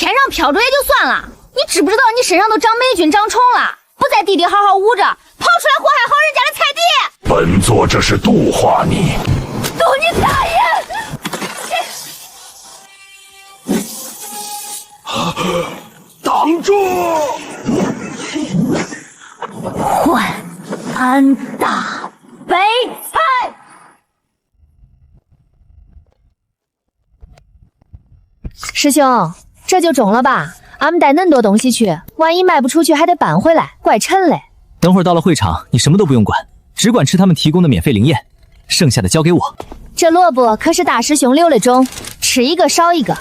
天上飘着也就算了，你知不知道你身上都长霉菌长虫了？不在地里好好捂着，跑出来祸害好人家的菜地。本座这是度化你。都你大爷！挡住！混安大悲菜！师兄，这就中了吧？俺们带恁多东西去，万一卖不出去还得搬回来，怪沉嘞。等会儿到了会场，你什么都不用管，只管吃他们提供的免费灵验，剩下的交给我。这萝卜可是大师兄留了种，吃一个少一个。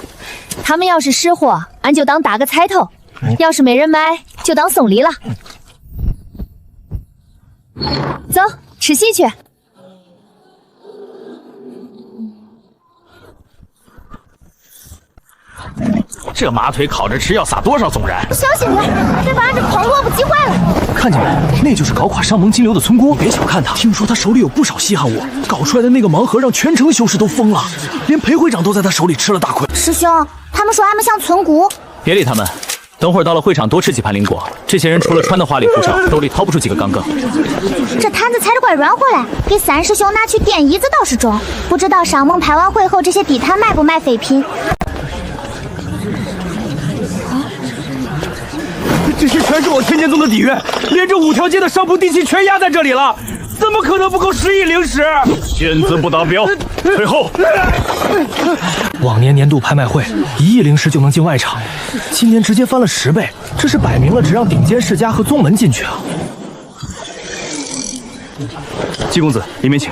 他们要是识货，俺就当搭个彩头；要是没人买，就当送礼了。走，吃席去。这马腿烤着吃要撒多少纵燃？小心点，别把俺这筐萝卜挤坏了。看见没？那就是搞垮上蒙金流的村姑。别小看他，听说他手里有不少稀罕物，搞出来的那个盲盒让全城修士都疯了，连裴会长都在他手里吃了大亏。师兄，他们说俺们像村姑。别理他们，等会儿到了会场多吃几盘灵果。这些人除了穿的花里胡哨，兜里掏不出几个刚刚。这摊子踩着怪软和嘞，给三师兄拿去垫椅子倒是中。不知道上蒙拍完会后，这些地摊卖不卖废品？这些全是我天剑宗的底蕴，连这5条街的商铺地契全压在这里了，怎么可能不够10亿灵石？仙子不达标，退后！往年年度拍卖会1亿灵石就能进外场，今年直接翻了10倍，这是摆明了只让顶尖世家和宗门进去啊！季公子，里面请。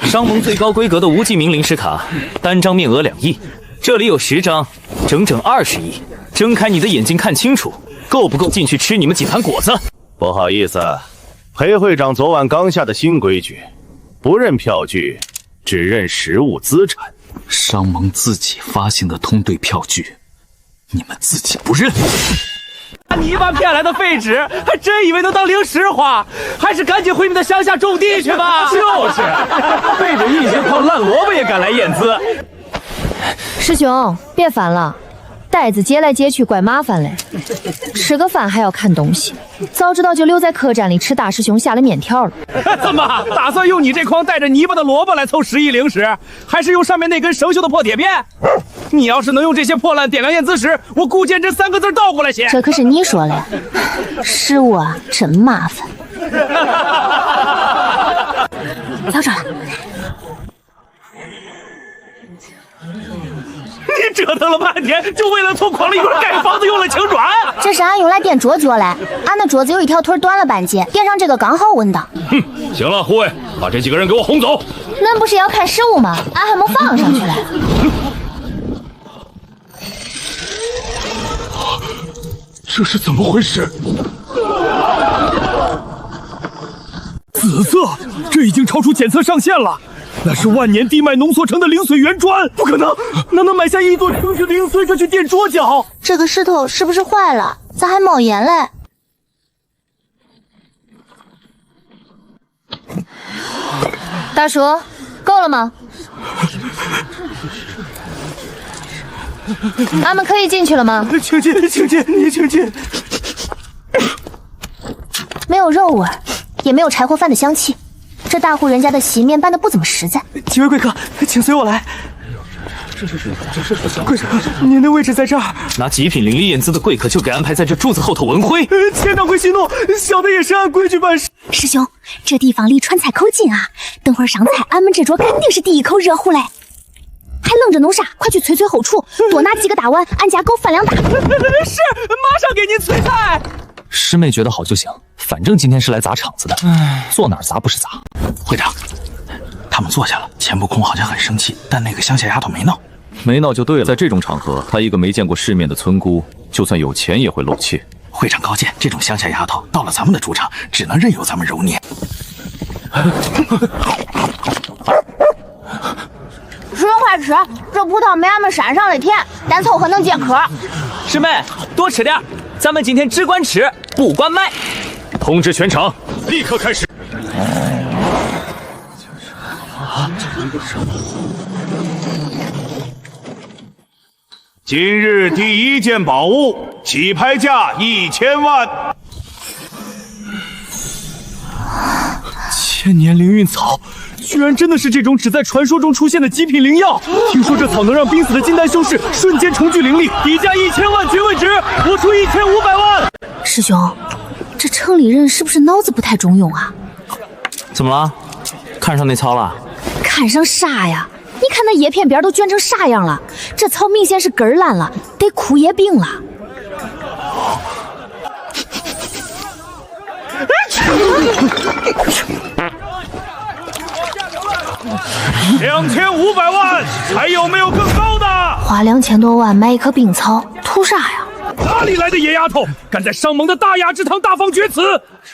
商盟最高规格的无记名灵石卡，单张面额2亿，这里有10张，整整20亿。睁开你的眼睛看清楚，够不够进去吃你们几盘果子？不好意思，裴会长昨晚刚下的新规矩，不认票据，只认实物资产。商盟自己发行的通兑票据，你们自己不认？泥巴骗来的废纸，还真以为能当零食花？还是赶紧回你们的乡下种地去吧！就是，背着一些泡烂萝卜也敢来验资。师兄，别烦了，袋子接来接去怪麻烦嘞。吃个饭还要看东西，早知道就留在客栈里吃大师兄下的面条了。怎么打算用你这筐带着泥巴的萝卜来凑10亿灵石，还是用上面那根生锈的破铁片？你要是能用这些破烂点亮验资石，我顾见这3个字倒过来写。这可是你说的，食物啊真麻烦。找着了。你折腾了半天，就为了从矿里边盖房子用了青砖？这是俺用来垫桌脚嘞，俺的桌子有一条腿断了半截，垫上这个刚好稳当。哼，行了，护卫，把这几个人给我轰走。恁不是要看实物吗？俺还没放上去嘞。这是怎么回事？紫色，这已经超出检测上限了。那是万年地脉浓缩成的灵髓原砖，不可能！哪能买下1座成群灵髓就去垫桌脚？这个石头是不是坏了？咋还冒烟嘞？大叔，够了吗？俺们可以进去了吗？请进，请进，你请进。没有肉味，也没有柴火饭的香气。这大户人家的席面办得不怎么实在。几位贵客，请随我来。贵客，您的位置在这儿。拿极品灵力验资的贵客就给安排在这柱子后头文徽。千掌柜息怒，小的也是按规矩办事。师兄，这地方离川菜口近啊，等会儿上菜，俺们这桌肯定是第一口热乎嘞。还愣着弄啥？快去催催后厨，多拿几个大碗，俺家狗饭量大。是，马上给您催菜。师妹觉得好就行，反正今天是来砸场子的，坐哪儿砸不是砸。会长，他们坐下了，钱不空好像很生气，但那个乡下丫头没闹。没闹就对了，在这种场合，她一个没见过世面的村姑，就算有钱也会露怯。会长高见，这种乡下丫头到了咱们的主场，只能任由咱们揉捏。师兄快吃，这葡萄没俺们山上的甜，但凑合能解渴。师妹多吃点，咱们今天只管吃不管买。通知全场，立刻开始。今日第一件宝物，起拍价1000万。千年灵韵草，居然真的是这种只在传说中出现的极品灵药。听说这草能让濒死的金丹修士瞬间重聚灵力，底价1000万绝未值，我出1500万。师兄，这城里人是不是脑子不太中用啊？怎么了？看上那草了？看上啥呀？你看那叶片边都卷成啥样了？这草明显是根儿烂了，得枯叶病了。2500万，还有没有更高的？花2000多万买一棵冰草，图啥呀？哪里来的野丫头，敢在商盟的大雅之堂大放厥词？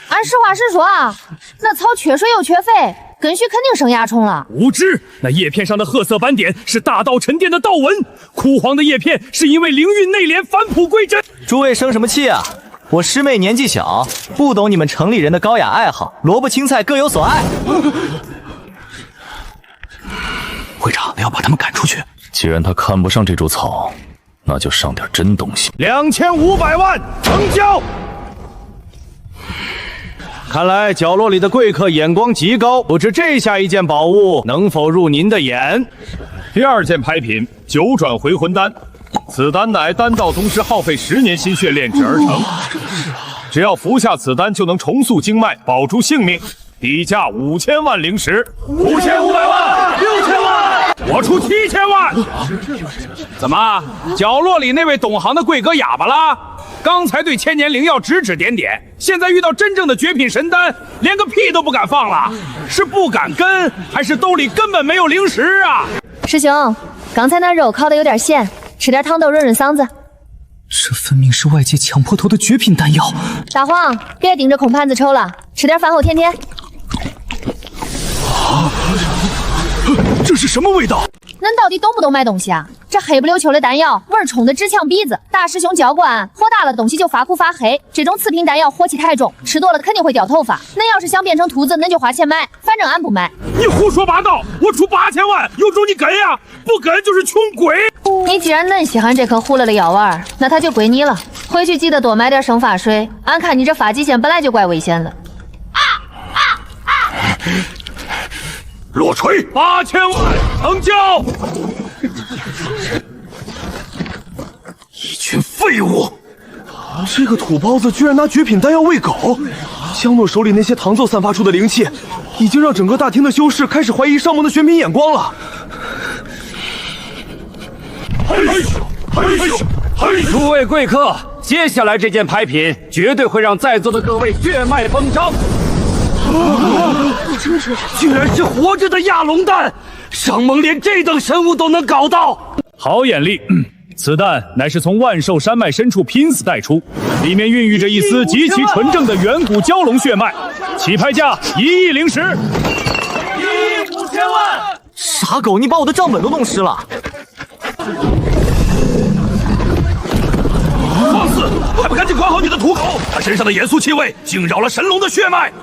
俺实话实说啊，那草缺水又缺肥，根须肯定生蚜虫了。无知！那叶片上的褐色斑点是大道沉淀的道纹，枯黄的叶片是因为灵韵内敛返璞归真。诸位生什么气啊？我师妹年纪小，不懂你们城里人的高雅爱好，萝卜青菜各有所爱。会长，你要把他们赶出去。既然他看不上这株草，那就上点真东西。 2500万，成交。看来角落里的贵客眼光极高，不知这下一件宝物能否入您的眼？第二件拍品九转回魂丹，此丹乃丹道宗师耗费10年心血炼制而成，只要服下此丹就能重塑经脉，保住性命。底价5000万灵石，5500万，6000万，我出7000万。怎么，角落里那位懂行的贵哥哑巴了？刚才对千年灵药指指点点，现在遇到真正的绝品神丹，连个屁都不敢放了，是不敢跟，还是兜里根本没有灵石啊？师兄，刚才那肉烤的有点咸，吃点汤豆润润嗓子。这分明是外界抢破头的绝品丹药。大黄，别盯着空盘子瞅了，吃点饭后甜甜。这是什么味道？恁到底懂不懂买东西啊？这黑不溜秋的丹药，味儿冲得直呛鼻子。大师兄教过俺，火大了东西就发苦发黑，这种次品丹药火气太重，吃多了肯定会掉头发。恁要是想变成秃子，恁就花钱买，反正俺不买。你胡说八道！我出8000万，有种你跟呀！不跟就是穷鬼。你既然恁喜欢这颗糊了的药丸，那它就归你了。回去记得多买点生发水，俺看你这发际线本来就怪危险的。落锤8000万，成交！一群废物！这个土包子居然拿绝品丹药喂狗！香诺手里那些糖奏散发出的灵气，已经让整个大厅的修士开始怀疑上盟的玄品眼光了。诸位贵客，接下来这件拍品绝对会让在座的各位血脉疯张。居然是活着的亚龙丹，上盟连这等神物都能搞到，好眼力！此丹乃是从万寿山脉深处拼死带出，里面孕育着一丝极其纯正的远古蛟龙血脉，起拍价1亿灵石，1亿5000万！傻狗，你把我的账本都弄湿了！放肆！还不赶紧管好你的土狗！他身上的严肃气味惊扰了神龙的血脉。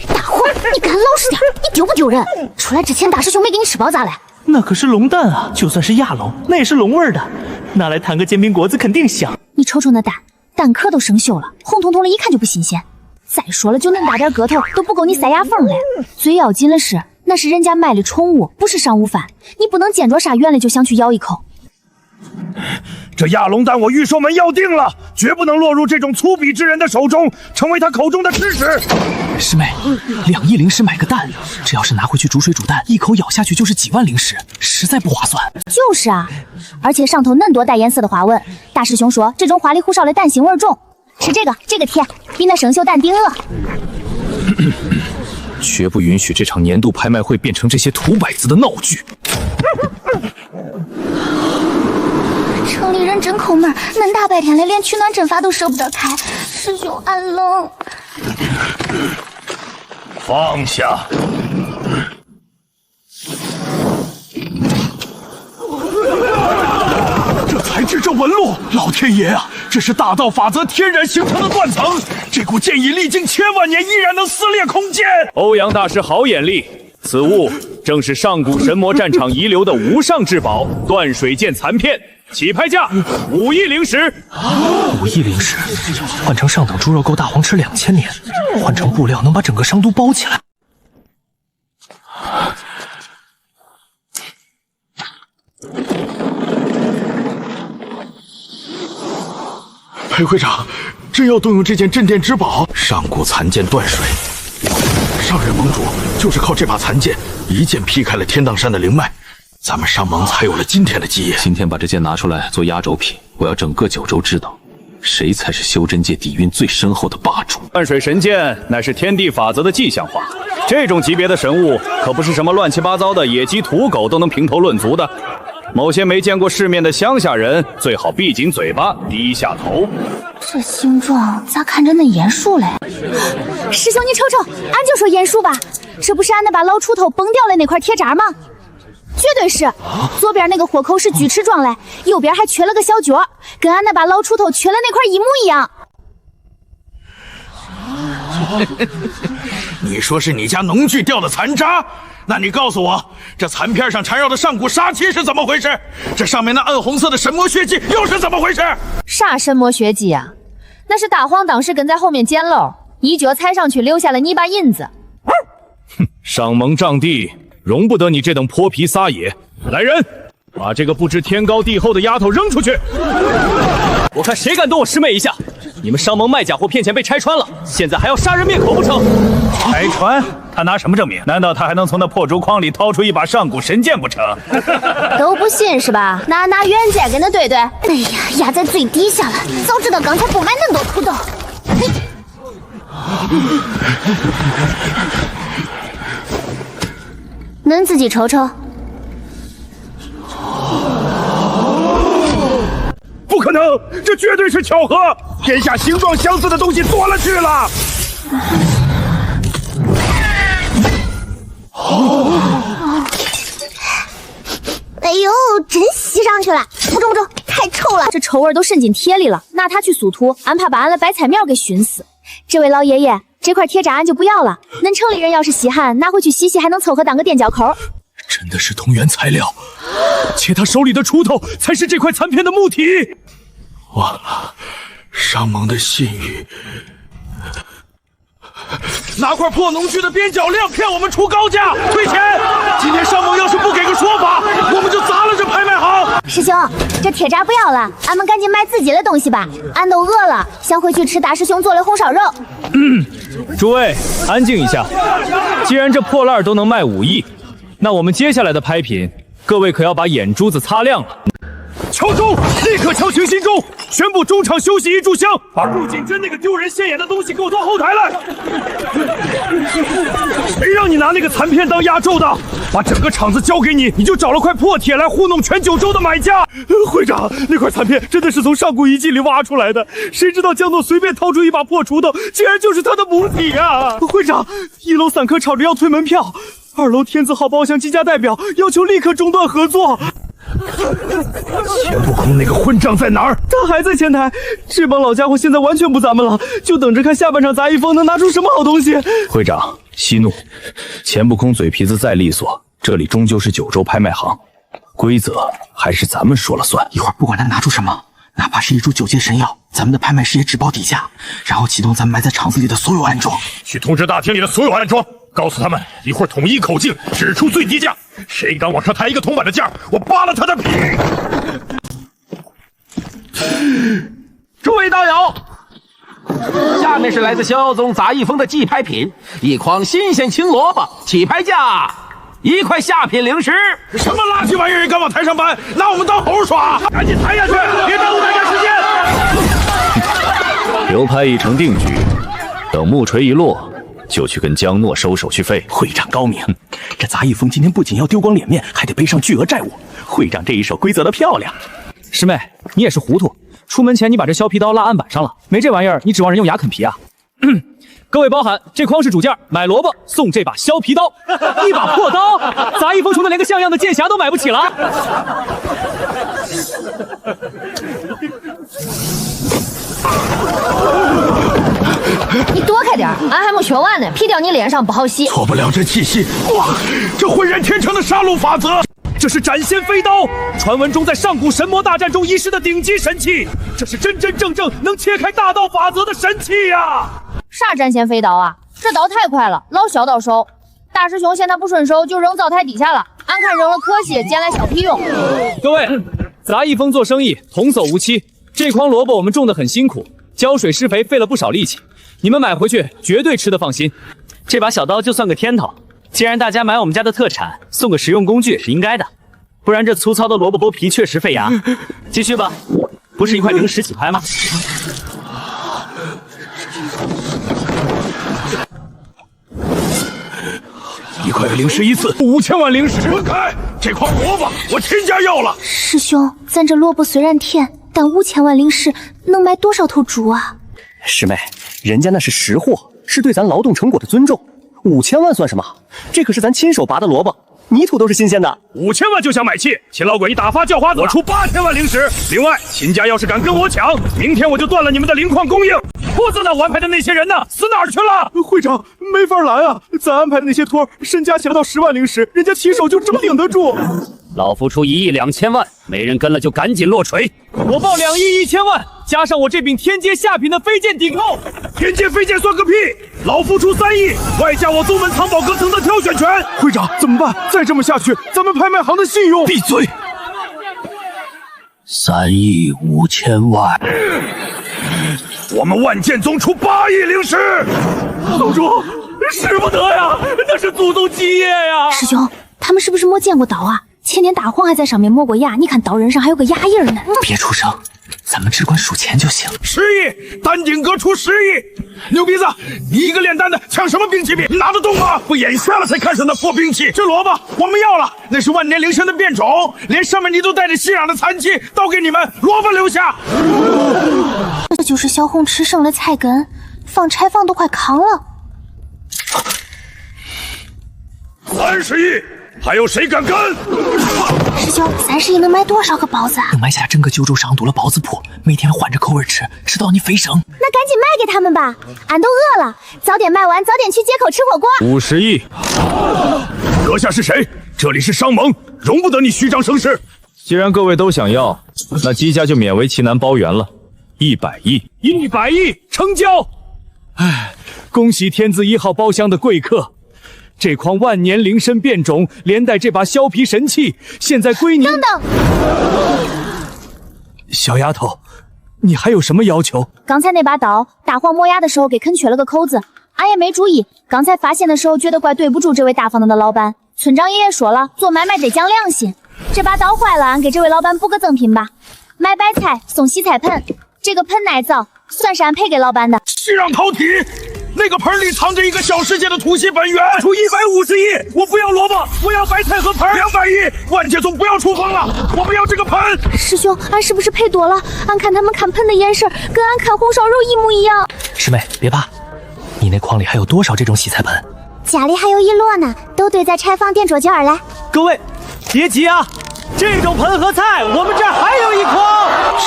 大伙儿，你敢老实点！你丢不丢人？出来之前大师兄没给你吃饱咋了？那可是龙蛋啊，就算是亚龙，那也是龙味的，拿来摊个煎饼果子肯定香。你瞅瞅那蛋，蛋壳都生锈了，红彤彤的，一看就不新鲜。再说了，就恁大点个头都不够你塞牙缝嘞。最要紧的是，那是人家卖的宠物，不是商务饭，你不能见着啥原来就想去咬一口。这亚龙丹我御兽门要定了，绝不能落入这种粗鄙之人的手中，成为他口中的吃屎。师妹，2亿灵石买个蛋，这要是拿回去煮水煮蛋，一口咬下去就是几万灵石，实在不划算。就是啊，而且上头恁多带颜色的花纹，大师兄说这种花里胡哨的蛋腥味重。吃这个甜，比那生锈蛋顶饿。绝不允许这场年度拍卖会变成这些土摆子的闹剧。城里人真抠门，恁大白天的连取暖针法都舍不得开。师兄，俺冷。放下。这材质，这纹路，老天爷啊，这是大道法则天然形成的断层，这股剑意历经千万年，依然能撕裂空间。欧阳大师好眼力，此物正是上古神魔战场遗留的无上至宝——断水剑残片，起拍价5亿灵石。5亿灵石，换成上等猪肉够大黄吃2000年，换成布料能把整个商都包起来。裴会长，真要动用这件镇店之宝？上古残剑断水，上任盟主就是靠这把残剑一剑劈开了天荡山的灵脉，咱们商盟才有了今天的基业。今天把这剑拿出来做压轴品，我要整个九州知道，谁才是修真界底蕴最深厚的霸主。断水神剑乃是天地法则的迹象化，这种级别的神物可不是什么乱七八糟的野鸡土狗都能评头论足的。某些没见过世面的乡下人，最好闭紧嘴巴，低下头。这形状咋看着恁严肃嘞？师兄，你瞅瞅，俺就说严肃吧，这不是俺那把老锄头崩掉了那块铁渣吗？绝对是，左边那个豁口是锯齿状嘞，右边还缺了个小角，跟俺那把老锄头缺了那块一模一样。你说是你家农具掉的残渣？那你告诉我，这残片上缠绕的上古杀气是怎么回事？这上面那暗红色的神魔血迹又是怎么回事？啥神魔血迹啊？那是大黄当时跟在后面捡漏，一脚踩上去留下了泥巴印子。哼，上盟仗地，容不得你这等泼皮撒野！来人，把这个不知天高地厚的丫头扔出去！我看谁敢动我师妹一下！你们商盟卖假货骗钱被拆穿了，现在还要杀人灭口不成？拆穿？他拿什么证明？难道他还能从那破竹筐里掏出一把上古神剑不成？都不信是吧？拿原剑跟他对对。哎呀，压在最底下了，早知道刚才不买那么多土豆。恁自己瞅瞅。不可能，这绝对是巧合！天下形状相似的东西多了去了。哎呦，真吸上去了！不中不中，太臭了，这臭味都渗进铁里了，拿它去速涂，俺怕把俺的白菜苗给熏死。这位老爷爷，这块铁渣俺就不要了，恁城里人要是稀罕，拿回去洗洗还能凑合当个垫脚口。真的是同源材料，且他手里的锄头才是这块残片的母体。忘了，商盟的信誉。拿块破农具的边角料骗我们出高价，退钱！今天商盟要是不给个说法，我们就砸了这拍卖行！师兄，这铁渣不要了，俺们赶紧买自己的东西吧，俺都饿了，想回去吃大师兄做的红烧肉。诸位安静一下，既然这破烂都能卖5亿，那我们接下来的拍品，各位可要把眼珠子擦亮了。敲钟，立刻敲醒心中，宣布中场休息1炷香，把陆锦珍那个丢人现眼的东西给我拖后台来。谁让你拿那个残片当压轴的？把整个场子交给你，你就找了块破铁来糊弄全九州的买家。会长，那块残片真的是从上古遗迹里挖出来的，谁知道江诺随便掏出一把破锄头，竟然就是他的母体啊！会长，1楼散客吵着要退门票，2楼天子号包厢机家代表要求立刻中断合作。钱不空那个混账在哪儿？他还在前台。这帮老家伙现在完全不咱们了，就等着看下半场杂役风能拿出什么好东西。会长息怒，钱不空嘴皮子再利索，这里终究是九州拍卖行，规则还是咱们说了算。一会儿不管他拿出什么，哪怕是一株9阶神药，咱们的拍卖师也只报底价，然后启动咱们埋在场子里的所有暗桩。去通知大厅里的所有暗桩，告诉他们一会儿统一口径，指出最低价。谁敢往上抬一个铜板的价，我扒了他的皮！诸位道友，下面是来自逍遥宗杂役风的季拍品，一筐新鲜青萝卜，起拍价1块下品灵石。什么垃圾玩意儿也敢往台上搬，拿我们当猴耍！赶紧抬下去，别耽误大家时间。流拍已成定局，等木锤一落，就去跟江诺收手续费。会长高明，这杂役风今天不仅要丢光脸面，还得背上巨额债务。会长这一手规则的漂亮。师妹，你也是糊涂，出门前你把这削皮刀拉案板上了，没这玩意儿，你指望人用牙啃皮啊？各位包涵，这筐是主件，买萝卜送这把削皮刀，一把破刀，杂役风穷的连个像样的剑匣都买不起了。你躲开点，俺还没学完呢，劈掉你脸上不好洗。错不了这气息，哇，这浑然天成的杀戮法则。这是斩仙飞刀，传闻中在上古神魔大战中遗失的顶级神器，这是真真正正能切开大道法则的神器呀！啥斩仙飞刀啊？这刀太快了，老削到手。大师兄嫌他不顺手，就扔灶台底下了。俺看扔了可惜，捡来削皮用。各位，杂役峰做生意童叟无欺，这筐萝卜我们种得很辛苦，浇水施肥费了不少力气，你们买回去绝对吃得放心。这把小刀就算个天头，既然大家买我们家的特产，送个实用工具是应该的，不然这粗糙的萝卜剥皮确实费牙。继续吧，不是1块零10起拍吗？1块零10一次，5000万零10。滚开！这筐萝卜我亲家要了。师兄，咱这萝卜虽然甜，但5000万零10能买多少头猪啊？师妹，人家那是实货，是对咱劳动成果的尊重。5000万算什么？这可是咱亲手拔的萝卜，泥土都是新鲜的。5000万就想买气，秦老鬼你打发叫花子，我出8000万零10。另外，秦家要是敢跟我抢，明天我就断了你们的灵矿供应。负责那我安排的那些人呢？死哪儿去了？会长没法拦啊！咱安排的那些托身家小到10万零10，人家起手就这么顶得住。老夫出1亿2千万，没人跟了就赶紧落锤。我报2亿1千万，加上我这柄天阶下品的飞剑抵扣。天阶飞剑算个屁！老夫出3亿，外加我宗门藏宝阁层的挑选权。会长怎么办？再这么下去，咱们拍卖行的信用……闭嘴！3亿5千万。我们万剑宗出8亿零10。宗主，使不得呀，那是祖宗基业呀！师兄，他们是不是没见过刀啊？前年大荒还在上面磨过牙，你看刀刃上还有个牙印呢。别出声，咱们只管数钱就行。10亿，丹顶阁出10亿。牛鼻子，你一个炼丹的抢什么兵器比？拿得动吗？不眼瞎了才看上那破兵器？这萝卜我们要了，那是万年灵参的变种，连上面泥都带着吸氧的残气，都给你们，萝卜留下。这就是小红吃剩了菜根，放柴房都快扛了。30亿，还有谁敢跟？师兄，30亿能买多少个包子啊？能买下整个九州商都的包子铺，每天换着口味吃，吃到你肥省。那赶紧卖给他们吧，俺都饿了，早点卖完，早点去街口吃火锅。50亿，阁下是谁？这里是商盟，容不得你虚张声势。既然各位都想要，那姬家就勉为其难包圆了。100亿，100亿成交！哎，恭喜天字1号包厢的贵客，这筐万年灵参变种，连带这把削皮神器，现在归您。等等，小丫头，你还有什么要求？刚才那把刀，大黄磨牙的时候给啃缺了个口子，俺也没注意。刚才发现的时候，觉得怪对不住这位大方的老板。村长爷爷说了，做买卖得讲良心。这把刀坏了，俺给这位老板补个赠品吧，买白菜送洗菜盆。这个盆耐造，算是俺赔给老板的。息壤逃体，那个盆里藏着一个小世界的土系本源。出150亿，我不要萝卜，我要白菜和盆。200亿，万界宗不要厨房了，我不要这个盆。师兄，俺是不是赔多了？俺看他们看盆的眼神，跟俺看红烧肉一模一样。师妹，别怕，你那筐里还有多少这种洗菜盆？家里还有1摞呢，都堆在柴房垫桌角来。各位，别急啊。这种盆和菜，我们这儿还有1筐。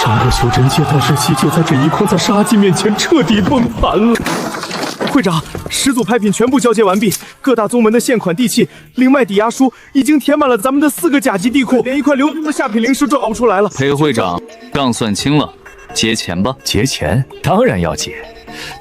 整个修真界诞生期就在这一筐在杀机面前彻底崩盘了。会长，10组拍品全部交接完毕，各大宗门的现款地契、灵脉抵押书已经填满了咱们的4个甲级地库，连一块流通的下品灵石都熬不出来了。裴会长，账算清了，结钱吧。结钱当然要结。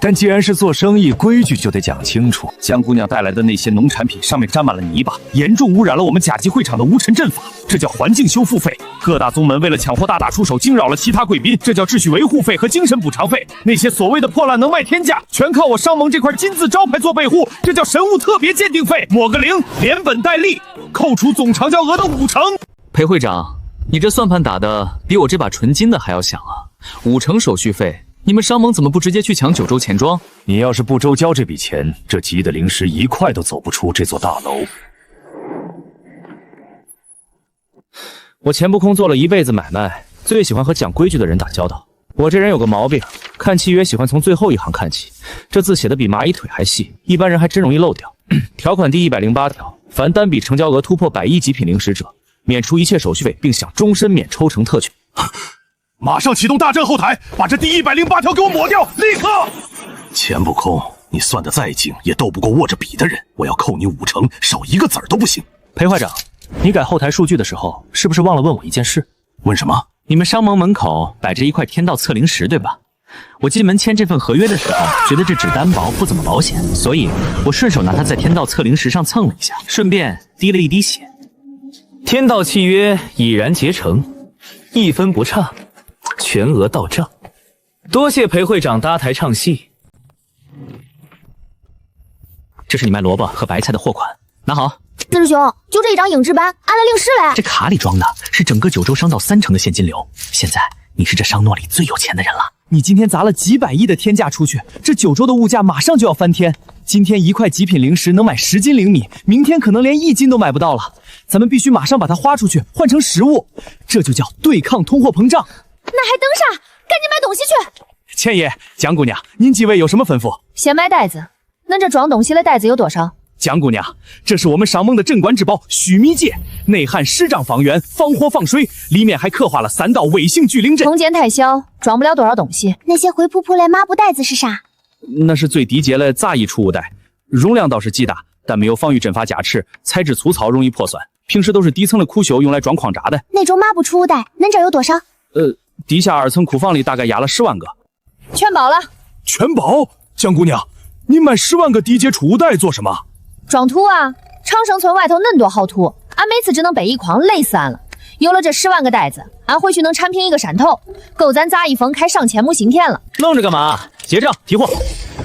但既然是做生意，规矩就得讲清楚。江姑娘带来的那些农产品上面沾满了泥巴，严重污染了我们甲级会场的无尘阵法，这叫环境修复费。各大宗门为了抢货大打出手，惊扰了其他贵宾，这叫秩序维护费和精神补偿费。那些所谓的破烂能卖天价，全靠我商盟这块金字招牌做备护，这叫神物特别鉴定费。抹个零，连本带利，扣除总成交额的50%。裴会长，你这算盘打的比我这把纯金的还要响啊！50%手续费。你们商盟怎么不直接去抢九州钱庄？你要是不周交这笔钱，这级的灵石1块都走不出这座大楼。我钱不空做了一辈子买卖，最喜欢和讲规矩的人打交道。我这人有个毛病，看契约喜欢从最后一行看起，这字写的比蚂蚁腿还细，一般人还真容易漏掉。条款第108条，凡单笔成交额突破100亿极品灵石者，免除一切手续费，并享终身免抽成特权。马上启动大阵后台，把这第108条给我抹掉，立刻！钱不空，你算得再精，也斗不过握着笔的人。我要扣你5成，少一个子儿都不行。裴会长，你改后台数据的时候，是不是忘了问我一件事？问什么？你们商盟门口摆着一块天道测灵石，对吧？我进门签这份合约的时候，觉得这纸单薄，不怎么保险，所以我顺手拿它在天道测灵石上蹭了一下，顺便滴了一滴血。天道契约已然结成，1分不差，全额到账。多谢裴会长搭台唱戏。这是你卖萝卜和白菜的货款，拿好。四师兄，就这一张影制版，按了令式嘞。这卡里装的是整个九州商道3成的现金流。现在你是这商诺里最有钱的人了。你今天砸了几百亿的天价出去，这九州的物价马上就要翻天。今天1块极品灵石能买10斤灵米，明天可能连1斤都买不到了。咱们必须马上把它花出去，换成实物，这就叫对抗通货膨胀。那还等啥？赶紧买东西去！千爷、蒋姑娘，您几位有什么吩咐？先买袋子。恁这装东西的袋子有多少？蒋姑娘，这是我们商盟的镇馆之宝须弥戒，内含10丈方圆，防火防水，里面还刻画了3道微型巨灵阵。空间太小，装不了多少东西。那些灰扑扑的抹布袋子是啥？那是最低阶的杂役储物袋，容量倒是极大，但没有防御阵法加持，材质粗糙，容易破损。平时都是低层的库修用来装矿渣的。那种抹布储物袋，恁这儿有多少？地下2层库房里大概压了10万个。全包了。全包？蒋姑娘，您买10万个低阶储物袋做什么？装土啊！长生村外头恁多好土，俺每次只能背一筐，累死俺了。有了这10万个袋子，俺回去能铲平一个山头，够咱杂役峰开上千亩新田了。愣着干嘛？结账提货。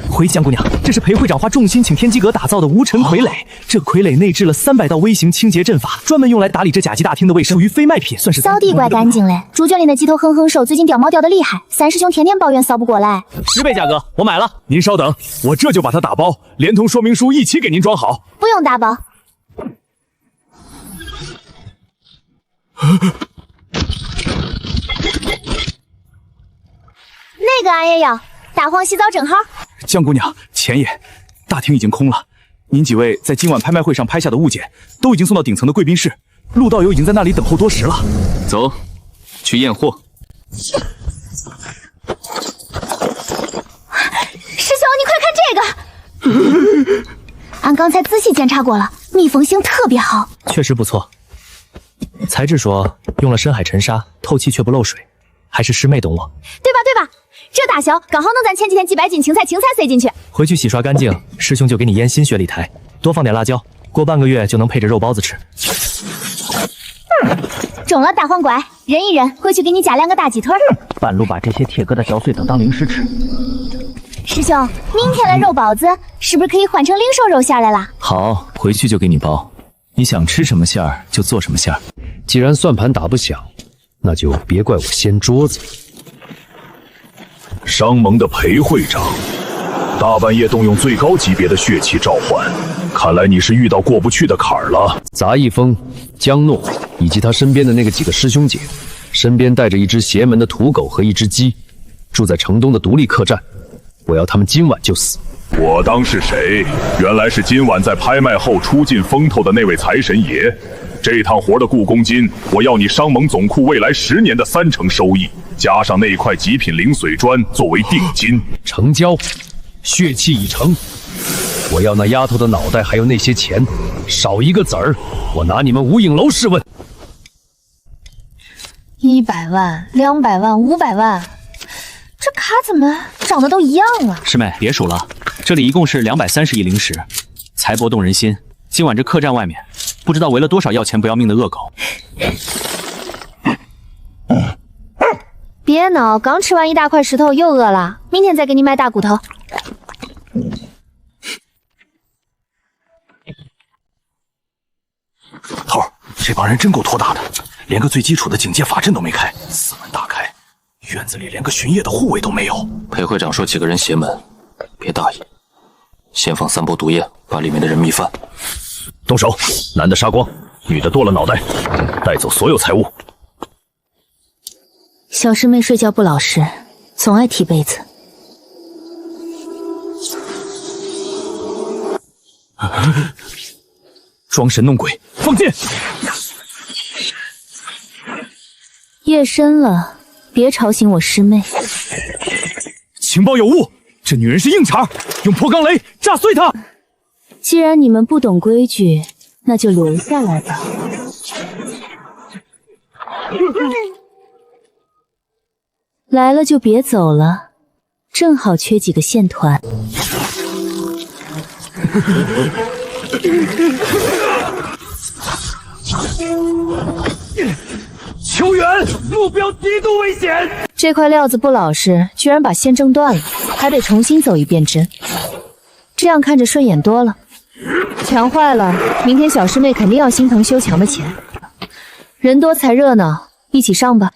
回蒋姑娘，这是裴会长花重心请天机阁打造的无尘傀儡，这傀儡内置了300道微型清洁阵法，专门用来打理这甲级大厅的卫生，属于非卖品，算是扫地怪干净嘞。猪圈里的鸡头哼哼兽最近掉毛掉的厉害，三师兄天天抱怨扫不过来。10倍价格，我买了。您稍等，我这就把它打包，连同说明书一起给您装好。不用打包。那个俺也要，大黄洗澡正好。江姑娘、钱爷，大厅已经空了，您几位在今晚拍卖会上拍下的物件都已经送到顶层的贵宾室，陆道友已经在那里等候多时了。走，去验货。师兄，你快看这个！俺刚才仔细检查过了，密封性特别好，确实不错。材质说用了深海沉沙，透气却不漏水，还是师妹懂我，对吧？对吧？这大小刚好能咱前几天几百斤青菜塞进去。回去洗刷干净，师兄就给你腌新雪里苔，多放点辣椒，过半个月就能配着肉包子吃。中了大黄瓜，忍一忍，回去给你加2个大鸡腿。半路把这些铁疙瘩嚼碎等当零食吃。师兄，明天的肉包子是不是可以换成零售肉馅的啦？好，回去就给你包，你想吃什么馅儿就做什么馅儿。既然算盘打不响，那就别怪我掀桌子。商盟的裴会长，大半夜动用最高级别的血气召唤，看来你是遇到过不去的坎儿了。杂役峰、江诺以及他身边的那个几个师兄姐，身边带着一只邪门的土狗和一只鸡，住在城东的独立客栈。我要他们今晚就死。我当是谁？原来是今晚在拍卖后出尽风头的那位财神爷。这趟活的雇工金，我要你商盟总库未来10年的3成收益，加上那块极品灵髓砖作为定金。成交，血气已成。我要那丫头的脑袋，还有那些钱，少一个子儿，我拿你们无影楼试问。100万、200万、500万，这卡怎么长得都一样啊？师妹，别数了，这里一共是230亿灵石，财帛动人心。今晚这客栈外面，不知道围了多少要钱不要命的恶狗。别闹，刚吃完一大块石头又饿了，明天再给你买大骨头。头儿，这帮人真够托大的，连个最基础的警戒法阵都没开，四门大开，院子里连个巡夜的护卫都没有。裴会长说几个人邪门，别大意，先放3波毒液，把里面的人密饭。动手，男的杀光，女的剁了脑袋，带走所有财物。小师妹睡觉不老实，总爱踢被子。装神弄鬼，放箭！夜深了，别吵醒我师妹。情报有误，这女人是硬茬，用破钢雷炸碎她。既然你们不懂规矩，那就留下来吧。来了就别走了，正好缺几个线团。求援，目标极度危险。这块料子不老实，居然把线挣断了，还得重新走一遍针。这样看着顺眼多了。墙坏了，明天小师妹肯定要心疼修墙的钱。人多才热闹，一起上吧。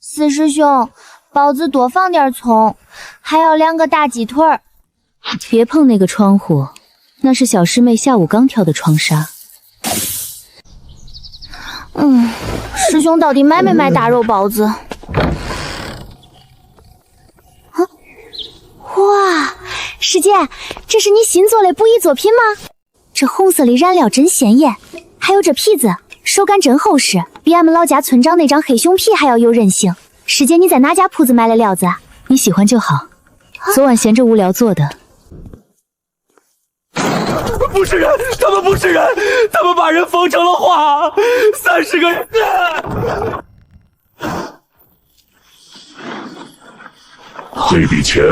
四师兄，包子多放点葱，还要2个大鸡腿儿。别碰那个窗户，那是小师妹下午刚挑的窗纱。师兄到底卖没卖大肉包子？哇，师姐，这是你新做的布艺作品吗？这红色的染料真鲜艳，还有这皮子，手感真厚实，比俺们老家村长那张黑熊皮还要有韧性。师姐，你在哪家铺子买的料子啊？你喜欢就好。昨晚闲着无聊做的。不是人，他们不是人，他们把人缝成了花，30个人。这笔钱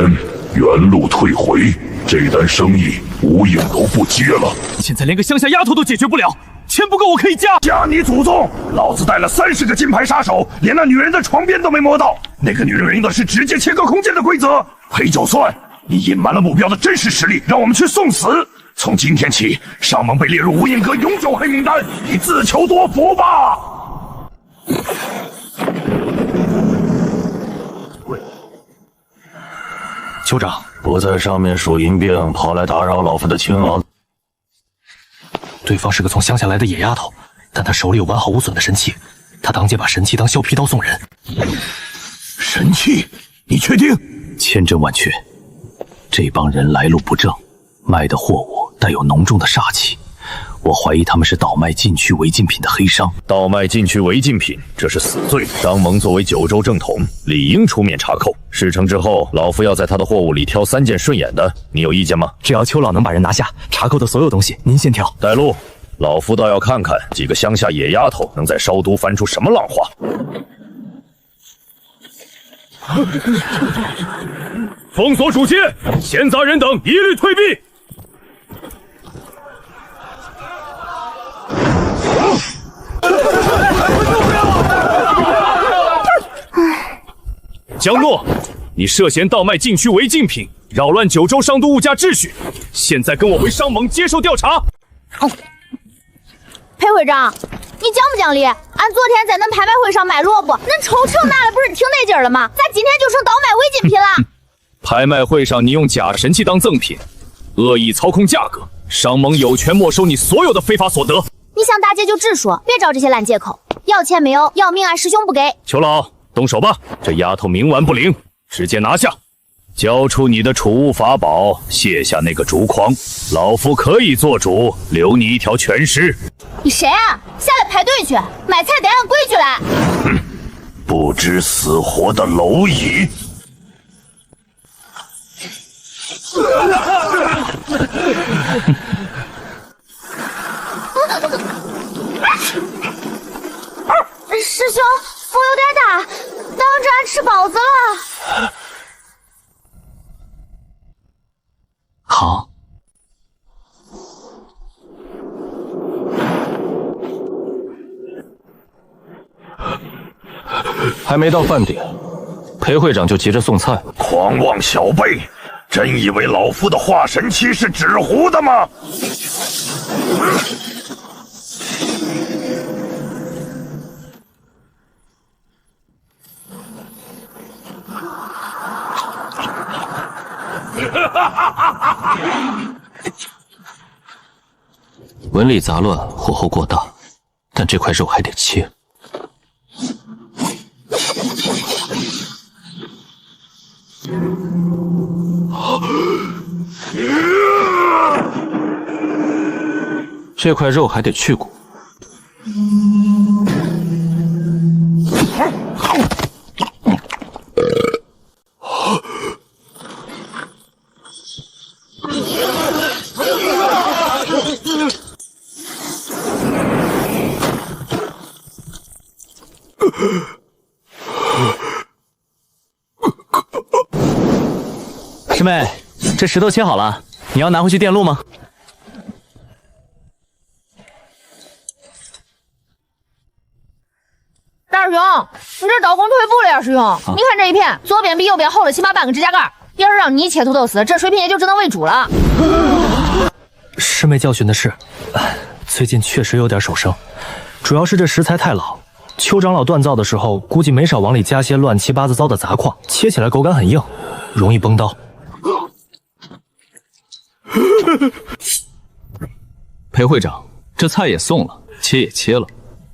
原路退回，这单生意无影都不接了。现在连个乡下丫头都解决不了，钱不够我可以加。加你祖宗！老子带了30个金牌杀手，连那女人的床边都没摸到。那个女人用的是直接切割空间的规则，赔就算。你隐瞒了目标的真实实力，让我们去送死。从今天起，上盟被列入无影阁永久黑名单，你自求多福吧。酋长不在上面数银兵，跑来打扰老夫的青昂。对方是个从乡下来的野丫头，但她手里有完好无损的神器，她当街把神器当削皮刀送人。神器？你确定？千真万确。这帮人来路不正，卖的货物带有浓重的煞气，我怀疑他们是倒卖禁区违禁品的黑商。倒卖禁区违禁品，这是死罪。商盟作为九州正统，理应出面查扣。事成之后，老夫要在他的货物里挑3件顺眼的，你有意见吗？只要邱老能把人拿下，查扣的所有东西您先挑。带路，老夫倒要看看几个乡下野丫头能在烧都翻出什么浪花。封锁主街，闲杂人等一律退避。江诺，你涉嫌盗卖禁区违禁品，扰乱九州商都物价秩序，现在跟我回商盟接受调查。裴会长，你讲不讲理？俺昨天在恁拍卖会上卖萝卜，恁抽成拿的不是挺得劲儿了吗？咋今天就成倒卖违禁品了？拍卖会上你用假神器当赠品，恶意操控价格，商盟有权没收你所有的非法所得。你想打劫就直说，别找这些烂借口。要钱没有，要命俺师兄不给。裘老，动手吧，这丫头冥顽不灵，直接拿下，交出你的储物法宝，卸下那个竹筐，老夫可以做主，留你一条全尸。你谁啊？下来排队去，买菜得按规矩来。不知死活的蝼蚁！师兄，风有点大，挡着俺吃包子了。好。还没到饭点，裴会长就急着送菜，狂妄小辈，真以为老夫的化神期是纸糊的吗？纹理杂乱，火候过大，但这块肉还得切。这块肉还得去骨。师妹，这石头切好了，你要拿回去电路吗？大师兄，你这刀工退步了呀，师兄！你看这一片，左边比右边厚了起码半个指甲盖。要是让你切土豆丝，这水平也就只能喂猪了。师妹教训的是，最近确实有点手生，主要是这食材太老。邱长老锻造的时候，估计没少往里加些乱七八糟的杂矿，切起来口感很硬，容易崩刀。裴会长，这菜也送了，切也切了，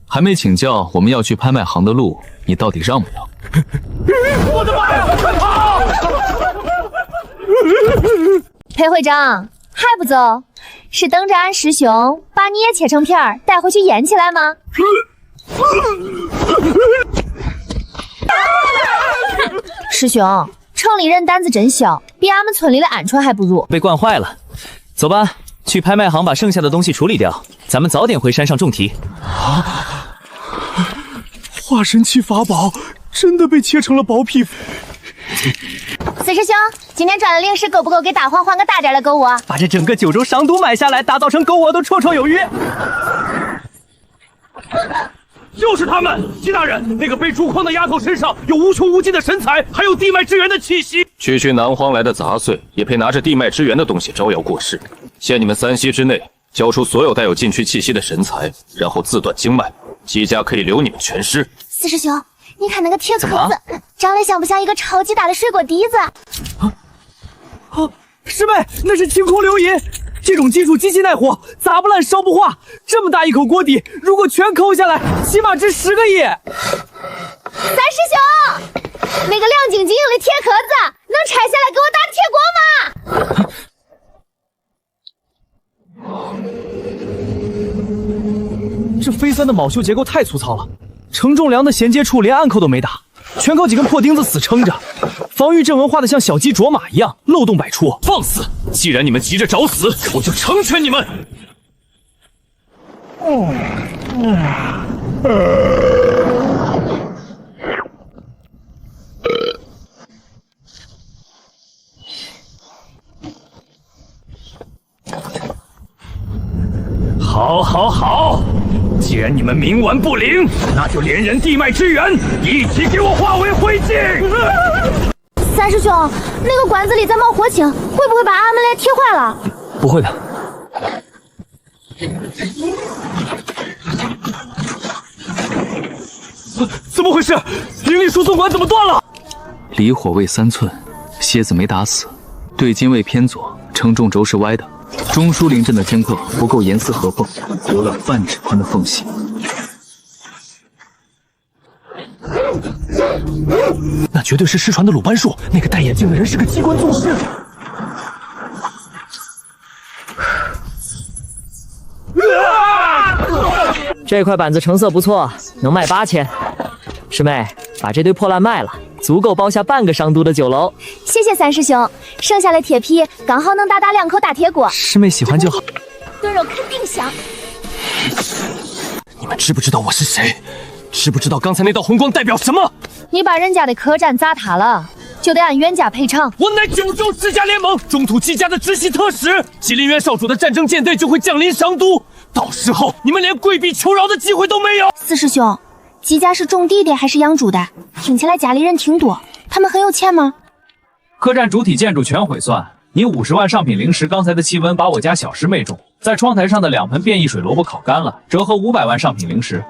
还没请教我们要去拍卖行的路，你到底让不让？我的妈呀！快跑！裴会长还不走？是等着俺师兄把你也切成片儿带回去腌起来吗？师兄，城里人胆子真小，比俺们村里的鹌鹑还不如。被惯坏了，走吧，去拍卖行把剩下的东西处理掉，咱们早点回山上种田。化神期法宝真的被切成了薄皮。四师兄，今天赚的零食够不够给大黄换个大点的狗窝？把这整个九州商都买下来，打造成狗窝都绰绰有余。就是他们，姬大人，那个被竹筐的丫头身上有无穷无尽的神采，还有地脉之源的气息。区区南荒来的杂碎，也配拿着地脉之源的东西招摇过市？限你们3息之内交出所有带有禁区气息的神材，然后自断经脉，姬家可以留你们全尸。四师兄，你看那个铁壳子，长得像不像一个超级大的水果滴子？师妹，那是清空流银，这种金属极其耐火，砸不烂烧不化。这么大一口锅底，如果全抠下来，起码值10个亿。三师兄，那个亮晶晶的铁壳子能拆下来给我打铁锅吗？这飞三的铆锈结构太粗糙了，承重梁的衔接处连暗扣都没打，全靠几根破钉子死撑着。防御阵纹画得像小鸡啄马一样，漏洞百出。放肆！既然你们急着找死，我就成全你们。好，好，好！既然你们冥顽不灵，那就连人地脉之源一起给我化为灰烬！三师兄，那个管子里在冒火星，会不会把俺们来贴坏了？不会的。怎么回事？灵力输送管怎么断了？离火位3寸，蝎子没打死，对金位偏左，承重轴是歪的。中枢灵阵的间隔不够严丝合缝，留了半指宽的缝隙。那绝对是失传的鲁班术，那个戴眼镜的人是个机关宗师。这块板子成色不错，能卖8000。师妹，把这堆破烂卖了，足够包下半个商都的酒楼。谢谢三师兄，剩下的铁皮刚好能打2口大铁锅。师妹喜欢就好。炖肉肯定香。你们知不知道我是谁？知不知道刚才那道红光代表什么？你把人家的客栈砸塌了，就得按原价赔偿。我乃九州世家联盟中土姬家的直系特使，吉林渊少主的战争舰队就会降临商都，到时候你们连跪地求饶的机会都没有。四师兄，姬家是种地的还是养猪的？听起来家里人挺多，他们很有钱吗？客栈主体建筑全毁算，你50万上品灵石，刚才的气温把我家小师妹中在窗台上的2盆变异水萝卜烤干了，折合500万上品灵石。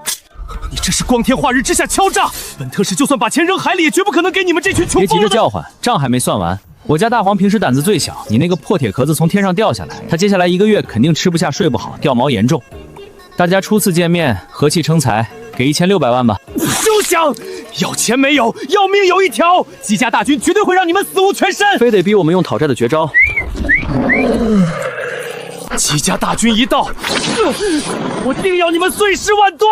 你这是光天化日之下敲诈！本特使就算把钱扔海里，也绝不可能给你们这群穷别疯了的。急着叫唤，账还没算完。我家大黄平时胆子最小，你那个破铁壳子从天上掉下来，他接下来1个月肯定吃不下睡不好，掉毛严重。大家初次见面，和气生财，给1600万吧。休想！要钱没有，要命有一条。姬家大军绝对会让你们死无全身。非得逼我们用讨债的绝招。姬家大军一到，我定要你们碎尸万段。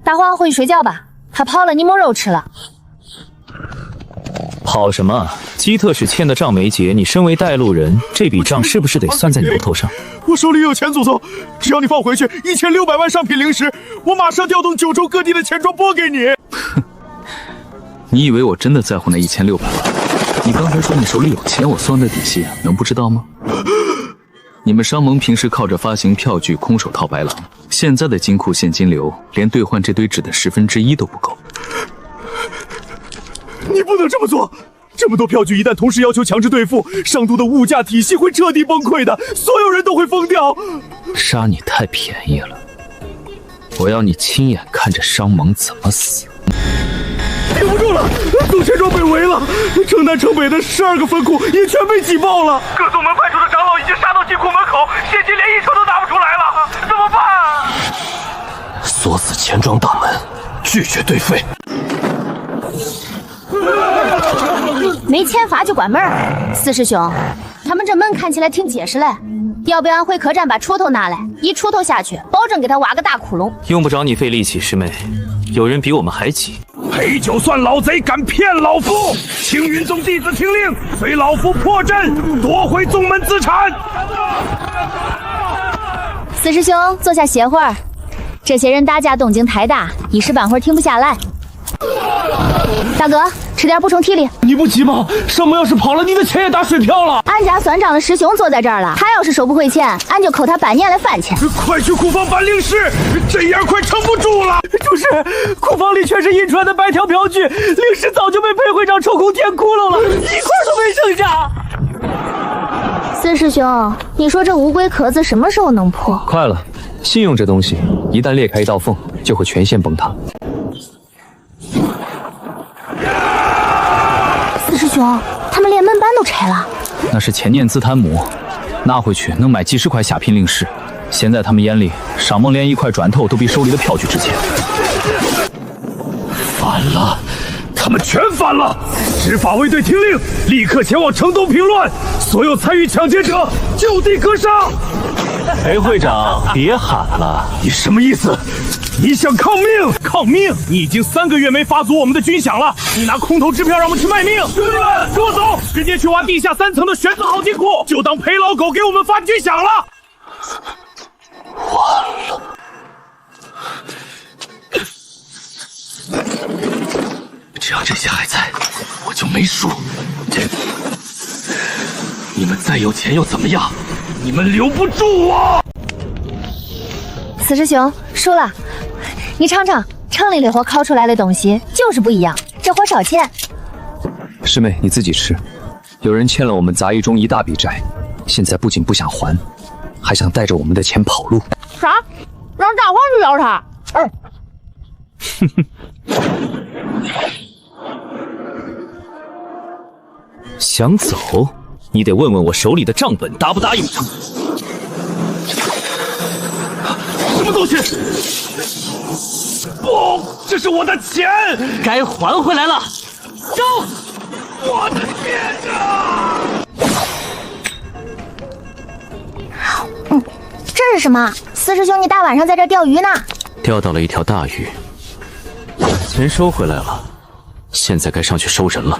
大黄回去睡觉吧，他跑了你没肉吃了。跑什么？姬特使欠的账没结，你身为带路人，这笔账是不是得算在你头上？我手里有钱，祖宗，只要你放回去1600万上品灵石，我马上调动九州各地的钱庄拨给你。你以为我真的在乎那1600万？你刚才说你手里有钱，我算的底细能不知道吗？你们商盟平时靠着发行票据空手套白狼，现在的金库现金流连兑换这堆纸的1/10都不够。你不能这么做！这么多票据一旦同时要求强制兑付，商都的物价体系会彻底崩溃的，所有人都会疯掉。杀你太便宜了，我要你亲眼看着商盟怎么死。顶不住了，总钱庄被围了，城南城北的12个分库也全被挤爆了。各宗门派出的长老已经杀到金库门口，现金连1筹都拿不出来了，怎么办？锁死钱庄大门，拒绝兑费。没签罚就关门。四师兄，他们这门看起来挺结实嘞，要不要回客栈把锄头拿来，一锄头下去，保证给他挖个大窟窿。用不着你费力气，师妹，有人比我们还急。陪酒算老贼，敢骗老夫！青云宗弟子听令，随老夫破阵，夺回宗门资产。四师兄，坐下歇会儿。这些人打架动静太大，一时半会儿停不下来。大哥，吃点补充体力。你不急吗？商盟要是跑了，你的钱也打水漂了。俺家算账的师兄坐在这儿了，他要是收不回钱，俺就扣他半年的饭钱。快去库房办令誓，这样快撑不住了。主事，库房里全是印出来的白条票据，令誓早就被裴会长抽空填窟窿了，一块都没剩下。四师兄，你说这乌龟壳子什么时候能破？快了，信用这东西，一旦裂开一道缝，就会全线崩塌。四师兄，他们连门板都拆了。那是前念自贪魔，拿回去能买几十块下品令矢。现在他们眼里，商盟连一块砖头都比手里的票据值钱。反了，他们全反了！执法卫队听令，立刻前往城东平乱，所有参与抢劫者就地格杀！裴会长，别喊了！你什么意思？你想抗命？抗命！你已经3个月没发足我们的军饷了，你拿空头支票让我们去卖命！兄弟们，跟我走，直接去挖地下3层的玄子号金库，就当裴老狗给我们发军饷了。完了！只要这些还在，我就没输。你们再有钱又怎么样？你们留不住我！四师兄输了，你尝尝城里的火烤出来的东西就是不一样，这火烧钱。师妹，你自己吃。有人欠了我们杂役中一大笔债，现在不仅不想还，还想带着我们的钱跑路。啥？让大黄去找他？哼哼。想走，你得问问我手里的账本答不答应。什么东西？不，这是我的钱，该还回来了。走！我的天啊！这是什么？四师兄，你大晚上在这钓鱼呢？钓到了一条大鱼，钱收回来了，现在该上去收人了。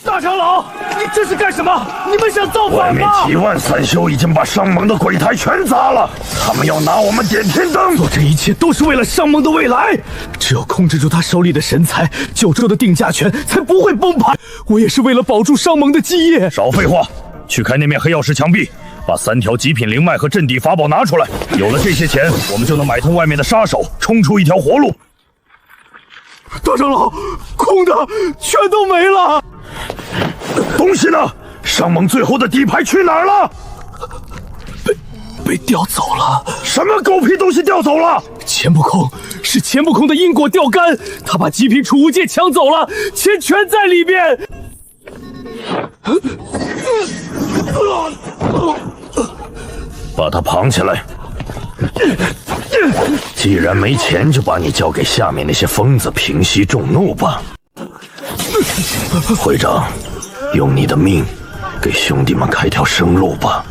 大长老，你这是干什么？你们想造反吗？外面几万散修已经把商盟的鬼台全砸了，他们要拿我们点天灯。做这一切都是为了商盟的未来，只有控制住他手里的神材，九州的定价权才不会崩盘。我也是为了保住商盟的基业。少废话，去开那面黑曜石墙壁，把3条极品灵脉和镇地法宝拿出来。有了这些钱，我们就能买通外面的杀手，冲出一条活路。大长老，空的全都没了。东西呢？商盟最后的底牌去哪儿了？被调走了。什么狗屁东西调走了？钱不空，是钱不空的因果钓竿，他把极品储物戒抢走了，钱全在里边。把他绑起来。既然没钱，就把你交给下面那些疯子平息众怒吧。会长，用你的命给兄弟们开条生路吧。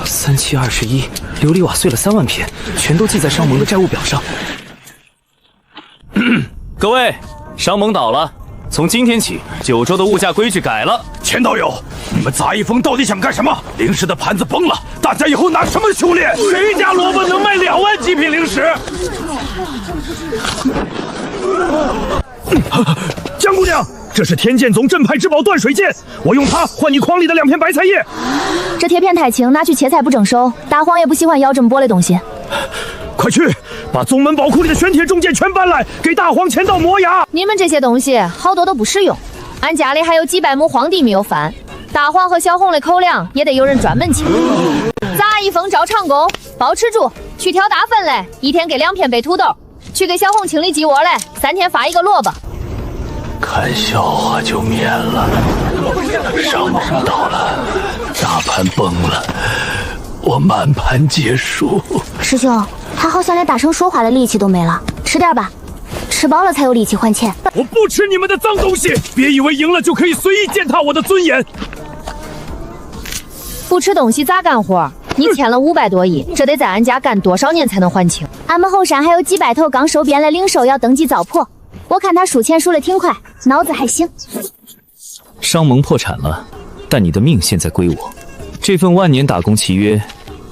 3721，琉璃瓦碎了3万片，全都记在商盟的债务表上。各位，商盟倒了。从今天起，九州的物价规矩改了。钱道友，们杂役峰到底想干什么？灵石的盘子崩了，大家以后拿什么修炼？谁家萝卜能卖2万极品灵石？江姑娘，这是天剑宗镇派至宝断水剑，我用它换你筐里的2片白菜叶。这贴片太轻，拿去切菜不整收。大黄也不喜欢要这么薄的东西。快去把宗门宝库里的玄铁重剑全搬来，给大黄签到磨牙。你们这些东西好多都不实用，俺家里还有几百亩荒地没有翻。大黄和小红的口粮也得有人专门请。杂役峰照常工，包吃住，去挑大粪嘞，1天给2片白土豆，去给小红清理鸡窝嘞，3天发1个萝卜。看笑话就免了。上蒙到了，大盘崩了，我满盘皆输。师兄，他好像连大声说话的力气都没了，吃点吧，吃饱了才有力气还钱。我不吃你们的脏东西，别以为赢了就可以随意践踏我的尊严。不吃东西咋干活？你欠了500多亿，这得在俺家干多少年才能还清？俺们后山还有几百头刚收编了灵兽要登记糟粕，我看他数钱数得挺快，脑子还行。商盟破产了，但你的命现在归我。这份万年打工契约，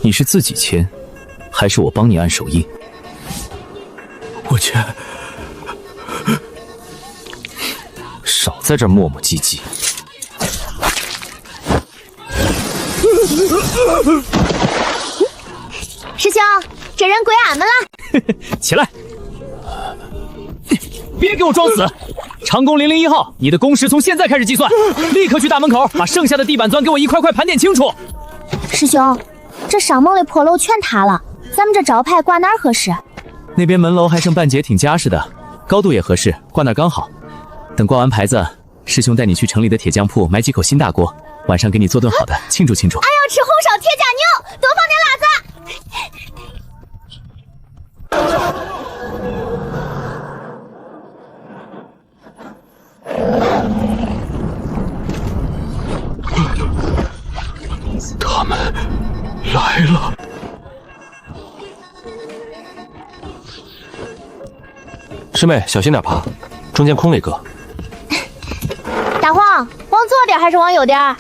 你是自己签，还是我帮你按手印？我签。少在这磨磨唧唧。师兄，这人归俺们了。起来，别给我装死！长工001号，你的工时从现在开始计算，立刻去大门口把剩下的地板砖给我一块块盘点清楚。师兄，这上蒙的破楼全塌了，咱们这招牌挂哪儿合适？那边门楼还剩半截，挺扎实的，高度也合适，挂那儿刚好。等挂完牌子，师兄带你去城里的铁匠铺买几口新大锅，晚上给你做顿好的庆祝庆祝。俺要吃红烧铁架牛，多放点辣子。他们来了。师妹，小心点爬，中间空了一个。大黄，往左点还是往右点？哎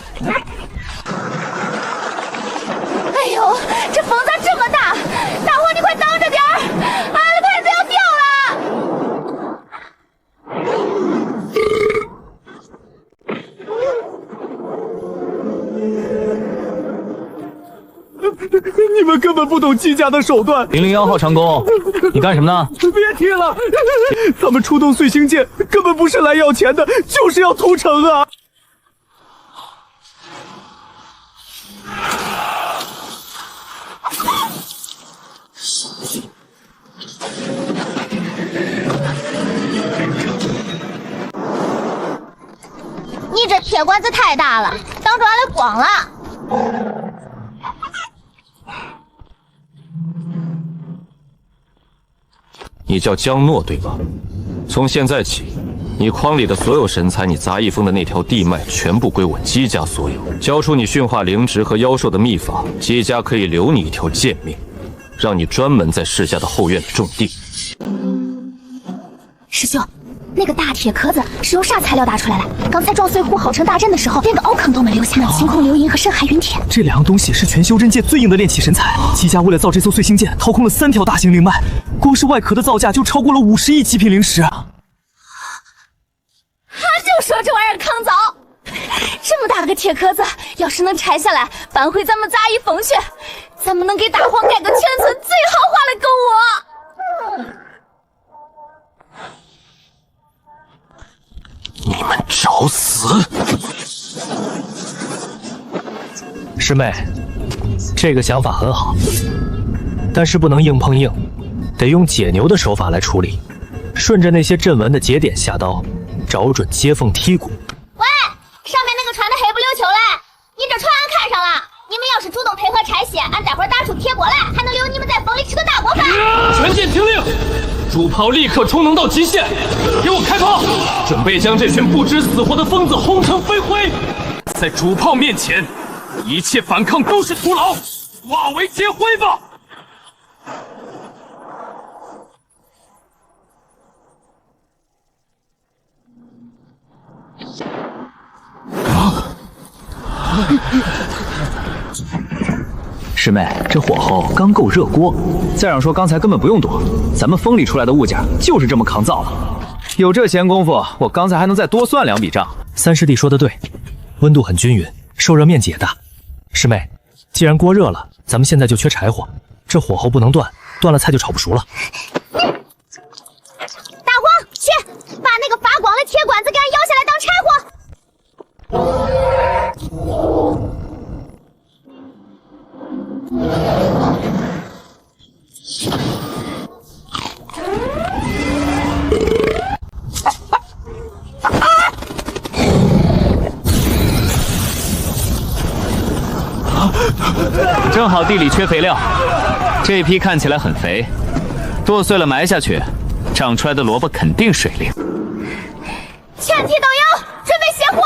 呦，这风咋这么大？大黄，你快挡着点儿，俺的牌子要掉了！你们根本不懂计价的手段。001号长工，你干什么呢？别提了，他们出动碎星剑，根本不是来要钱的，就是要屠城啊！你这铁管子太大了，挡住俺的光了。你叫江诺对吧？从现在起，你筐里的所有神材，你杂役峰的那条地脉，全部归我姬家所有。交出你驯化灵植和妖兽的秘法，姬家可以留你一条贱命，让你专门在世家的后院里种地。师兄，那个大铁壳子是用啥材料打出来的？刚才撞碎虎号城大阵的时候，连个凹坑都没留下。星空流萤和深海云铁，这2样东西是全修真界最硬的炼器神材。姬家为了造这艘碎星剑，掏空了3条大型灵脉，光是外壳的造价就超过了50亿极品灵石啊！俺就说这玩意儿抗造，这么大个铁壳子，要是能拆下来搬回咱们杂役峰去，咱们能给大黄盖个全村最豪华的狗窝。你们找死！师妹，这个想法很好，但是不能硬碰硬，得用解牛的手法来处理，顺着那些阵纹的节点下刀，找准接缝剔骨。喂，上面那个船的黑不溜秋嘞，你这船俺看上了，你们要是主动配合拆卸，俺待会儿打出铁锅来，还能留你们在风里吃个大锅饭。全舰听令，主炮立刻充能到极限，给我开炮，准备将这群不知死活的疯子轰成飞灰。在主炮面前，一切反抗都是徒劳，化为劫灰吧！师妹，这火候刚够热锅。再让说刚才根本不用躲，咱们风里出来的物件就是这么抗造的。有这闲工夫，我刚才还能再多算2笔账。三师弟说的对，温度很均匀，受热面积也大。师妹，既然锅热了，咱们现在就缺柴火，这火候不能断，断了菜就炒不熟了。大黄，去把那个发光的铁管子给俺摇下来当柴火。正好地里缺肥料，这批看起来很肥，剁碎了埋下去，长出来的萝卜肯定水灵。全体都有，准备熄火！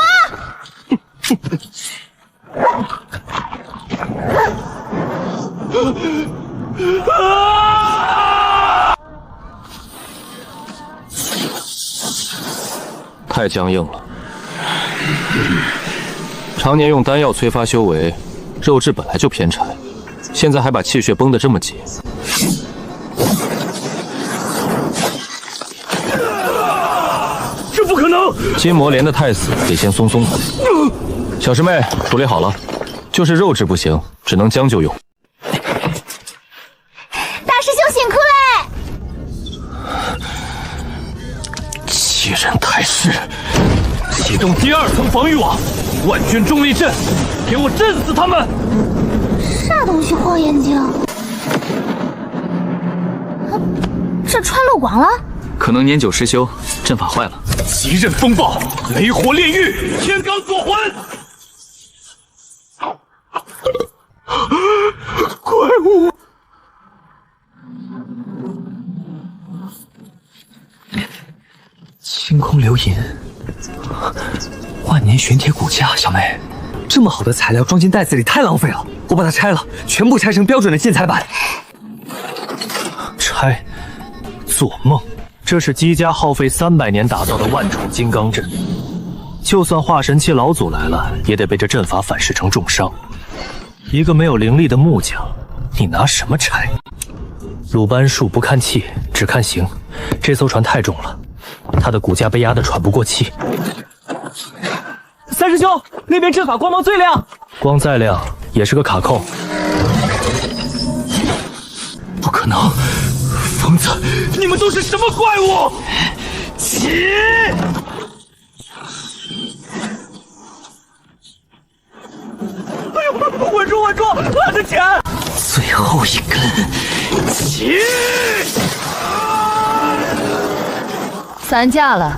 太僵硬了，常年用丹药催发修为，肉质本来就偏柴，现在还把气血绷得这么紧。这不可能！筋膜连得太死，得先松松它。小师妹，处理好了，就是肉质不行，只能将就用。大师兄辛苦嘞！欺人太甚！启动第2层防御网，万军重力阵，给我震死他们！啥东西晃眼睛？这穿漏光了？可能年久失修，阵法坏了。极刃风暴，雷火炼狱，天罡锁魂！怪物！清空流银，万年玄铁骨架。小妹，这么好的材料装进袋子里太浪费了，我把它拆了，全部拆成标准的建材板。拆，做梦！这是姬家耗费300年打造的万重金刚阵，就算化神期老祖来了，也得被这阵法反噬成重伤。一个没有灵力的木匠，你拿什么拆？鲁班术不看气，只看形。这艘船太重了，它的骨架被压得喘不过气。三师兄，那边阵法光芒最亮，光再亮也是个卡扣。不可能！疯子，你们都是什么怪物？起！哎呦，稳住，稳住，我的钱！最后一根，起！3架了，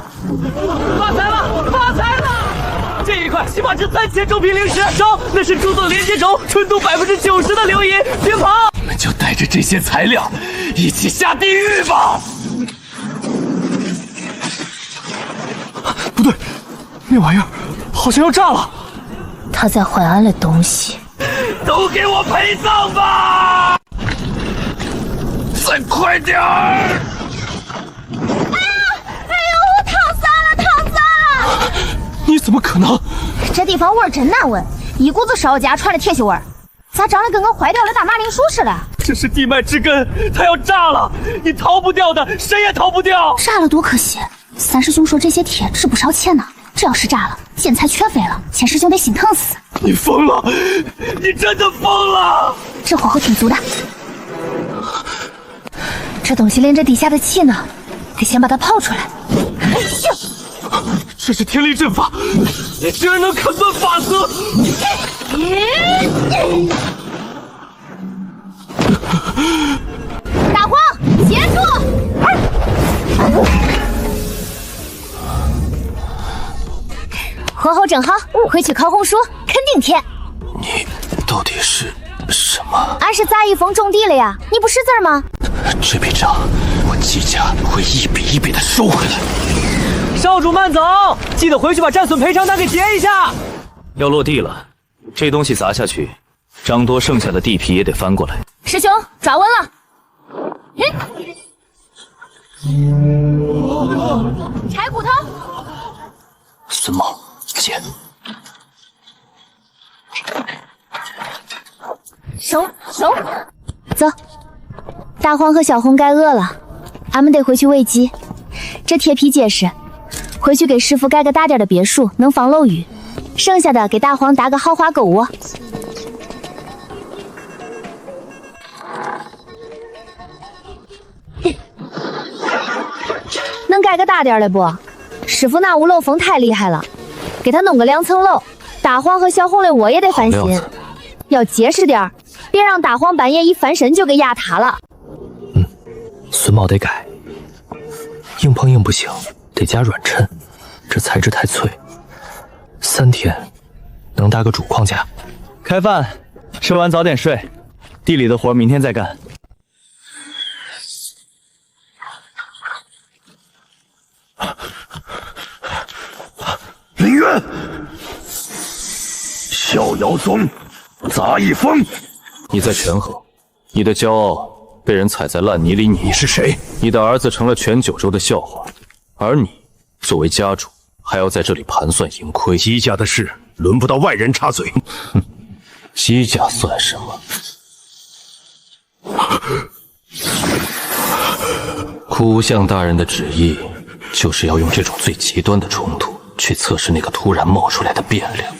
发财了，发财了！这一块起码值3000中品灵石，招那是铸作连接轴，纯度90%的流银，别跑！你们就带着这些材料一起下地狱吧！不对，那玩意儿好像要炸了。他在还俺的东西，都给我陪葬吧！再快点儿！烫死了，烫死了！你怎么可能？这地方味儿真难闻，一股子烧家传的铁锈味儿，咋长得跟个坏掉的大马铃薯似的？这是地脉之根，它要炸了，你逃不掉的，谁也逃不掉。炸了多可惜！三师兄说这些铁值不少钱呢，这要是炸了，建材全废了，千师兄得心疼死。你疯了！你真的疯了！这火候挺足的，这东西连着地下的气呢，得先把它泡出来。哎呦！这是天力阵法，你居然能砍断法则！大黄，接住！火候正好，回去烤红薯，肯定甜。你到底是什么？俺是杂役峰种地了呀，你不识字吗？这笔账我姬家会一笔一笔的收回来。少主慢走，记得回去把战损赔偿单给结一下。要落地了，这东西砸下去，张多剩下的地皮也得翻过来。师兄抓稳了。柴骨头。孙茂，剑。手，走。大黄和小红该饿了，俺们得回去喂鸡。这铁皮结实，回去给师傅盖个大点的别墅，能防漏雨。剩下的给大黄搭个豪华狗窝。能盖个大点的不？师傅那屋漏风太厉害了，给他弄个2层楼。大黄和小红的窝也得翻新，要结实点，别让大黄半夜一翻身就给压塌了。榫卯得改，硬碰硬不行，得加软衬，这材质太脆。3天能搭个主框架。开饭，吃完早点睡，地里的活明天再干。林渊，逍遥宗，杂役风，你在权衡，你的骄傲被人踩在烂泥里。你是谁？你的儿子成了全九州的笑话，而你作为家主，还要在这里盘算盈亏。姬家的事轮不到外人插嘴。哼，姬家算什么？苦相大人的旨意，就是要用这种最极端的冲突去测试那个突然冒出来的变量。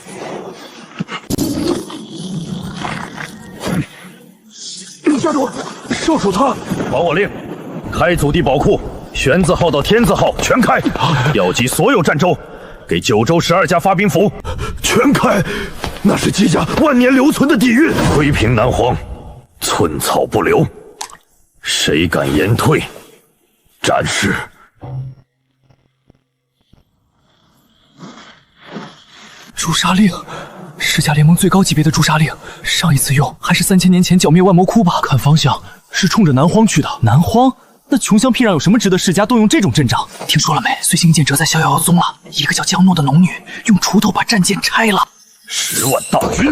家主，少主他，还我令，开祖地宝库，玄字号到天字号全开，调集所有战州，给九州12家发兵符，全开。那是姬家万年留存的底蕴，推平南荒，寸草不留。谁敢言退，战事。诛杀令，世家联盟最高级别的诛杀令，上一次用还是3000年前剿灭万魔窟吧？看方向是冲着南荒去的。南荒？那穷乡僻壤有什么值得世家动用这种阵仗？听说了没？随行剑折在逍遥宗了，一个叫江诺的农女用锄头把战舰拆了。10万大军，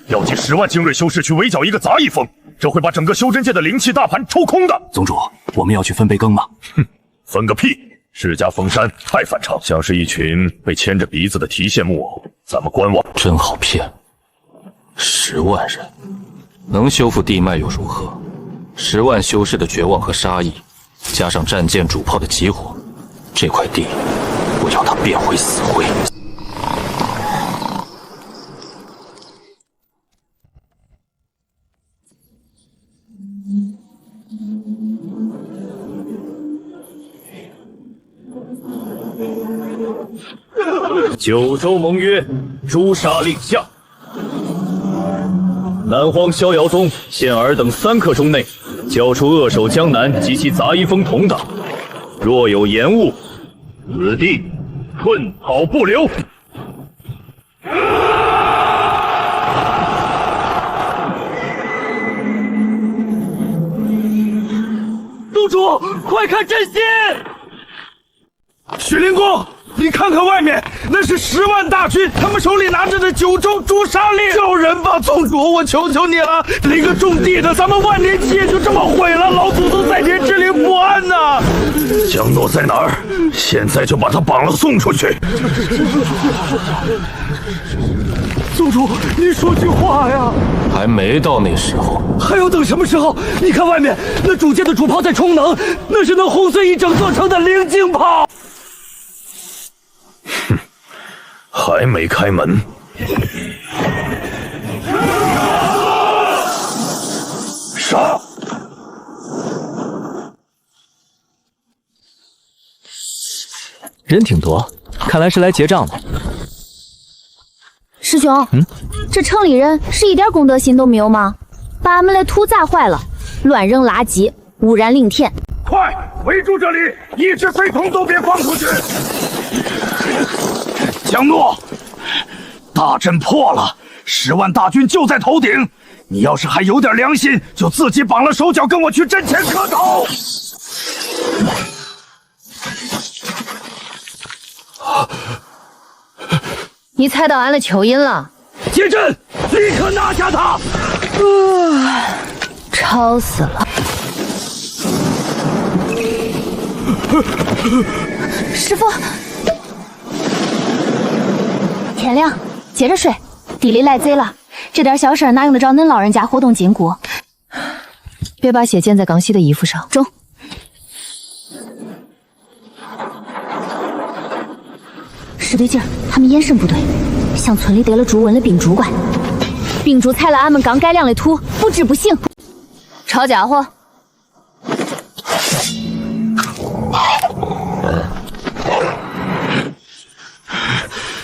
调集10万精锐修士去围剿一个杂役风，这会把整个修真界的灵气大盘抽空的。宗主，我们要去分杯羹吗？哼，分个屁！世家封山太反常，像是一群被牵着鼻子的提线木偶，咱们观望。真好骗，10万人能修复地脉又如何？10万修士的绝望和杀意，加上战舰主炮的集火，这块地我要它变回死灰。九州盟约，诛杀令下。南荒逍遥宗限尔等3刻钟内交出扼守江南及其杂役风同党，若有延误，此地寸草不留。宗主，快看阵线！许灵公，你看看外面，那是10万大军，他们手里拿着的九州诛杀令。救人吧，宗主，我求求你了！那个种地的，咱们万年企业就这么毁了，老祖宗在天之灵不安呐！江诺在哪儿？现在就把他绑了送出去。宗主，你说句话呀！还没到那时候，还要等什么时候？你看外面那主界的主炮在充能，那是能轰碎一整座城的灵镜炮。哼，还没开门。杀！人挺多，看来是来结账的。师兄，这城里人是一点公德心都没有吗？把俺们的土砸坏了，乱扔垃圾，污染林田。快围住这里，一只飞虫都别放出去！江诺，大阵破了，10万大军就在头顶。你要是还有点良心，就自己绑了手脚跟我去阵前磕头。你猜到俺的蚯蚓了？接阵，立刻拿下他！吵死了！师傅，天亮，接着睡。地里来贼了，这点小事哪用得着恁老人家活动筋骨？别把血溅在刚洗的衣服上。中。是对劲儿，他们眼神不对，像村里得了猪瘟的病猪怪。病猪踩了俺们刚改良的土，不治不行。抄家伙！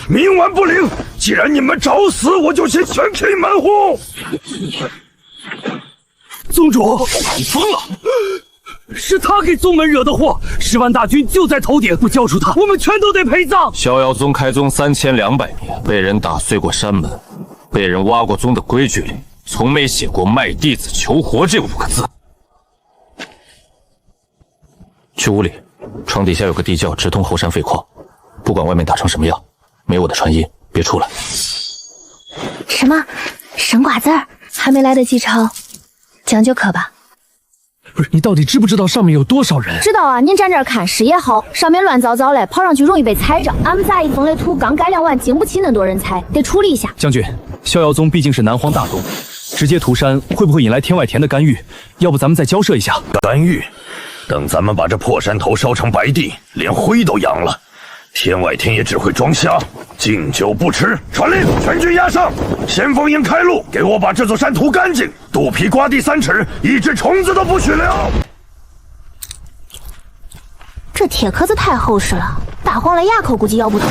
冥顽不灵！既然你们找死，我就先全 K 满户。宗主，你疯了！是他给宗门惹的祸，10万大军就在头顶，不交出他，我们全都得陪葬。逍遥宗开宗3200年，被人打碎过山门，被人挖过宗的规矩里，从没写过卖弟子求活这5个字。去屋里，床底下有个地窖，直通后山废矿，不管外面打成什么样，没我的传音，别出来。什么？生瓜子儿？还没来得及炒，将就磕吧。不是，你到底知不知道上面有多少人？知道啊，您站这儿看，视野好，上面乱糟糟的，跑上去容易被踩着。俺们杂役峰的土刚改良完，经不起那多人踩，得处理一下。将军，逍遥宗毕竟是南荒大宗，直接屠山会不会引来天外田的干预？要不咱们再交涉一下？干预？等咱们把这破山头烧成白地，连灰都扬了，天外天也只会装瞎。敬酒不吃，传令，全军压上！先锋营开路，给我把这座山涂干净，肚皮刮地3尺，一只虫子都不许留。这铁壳子太厚实了，大黄来牙口估计咬不通。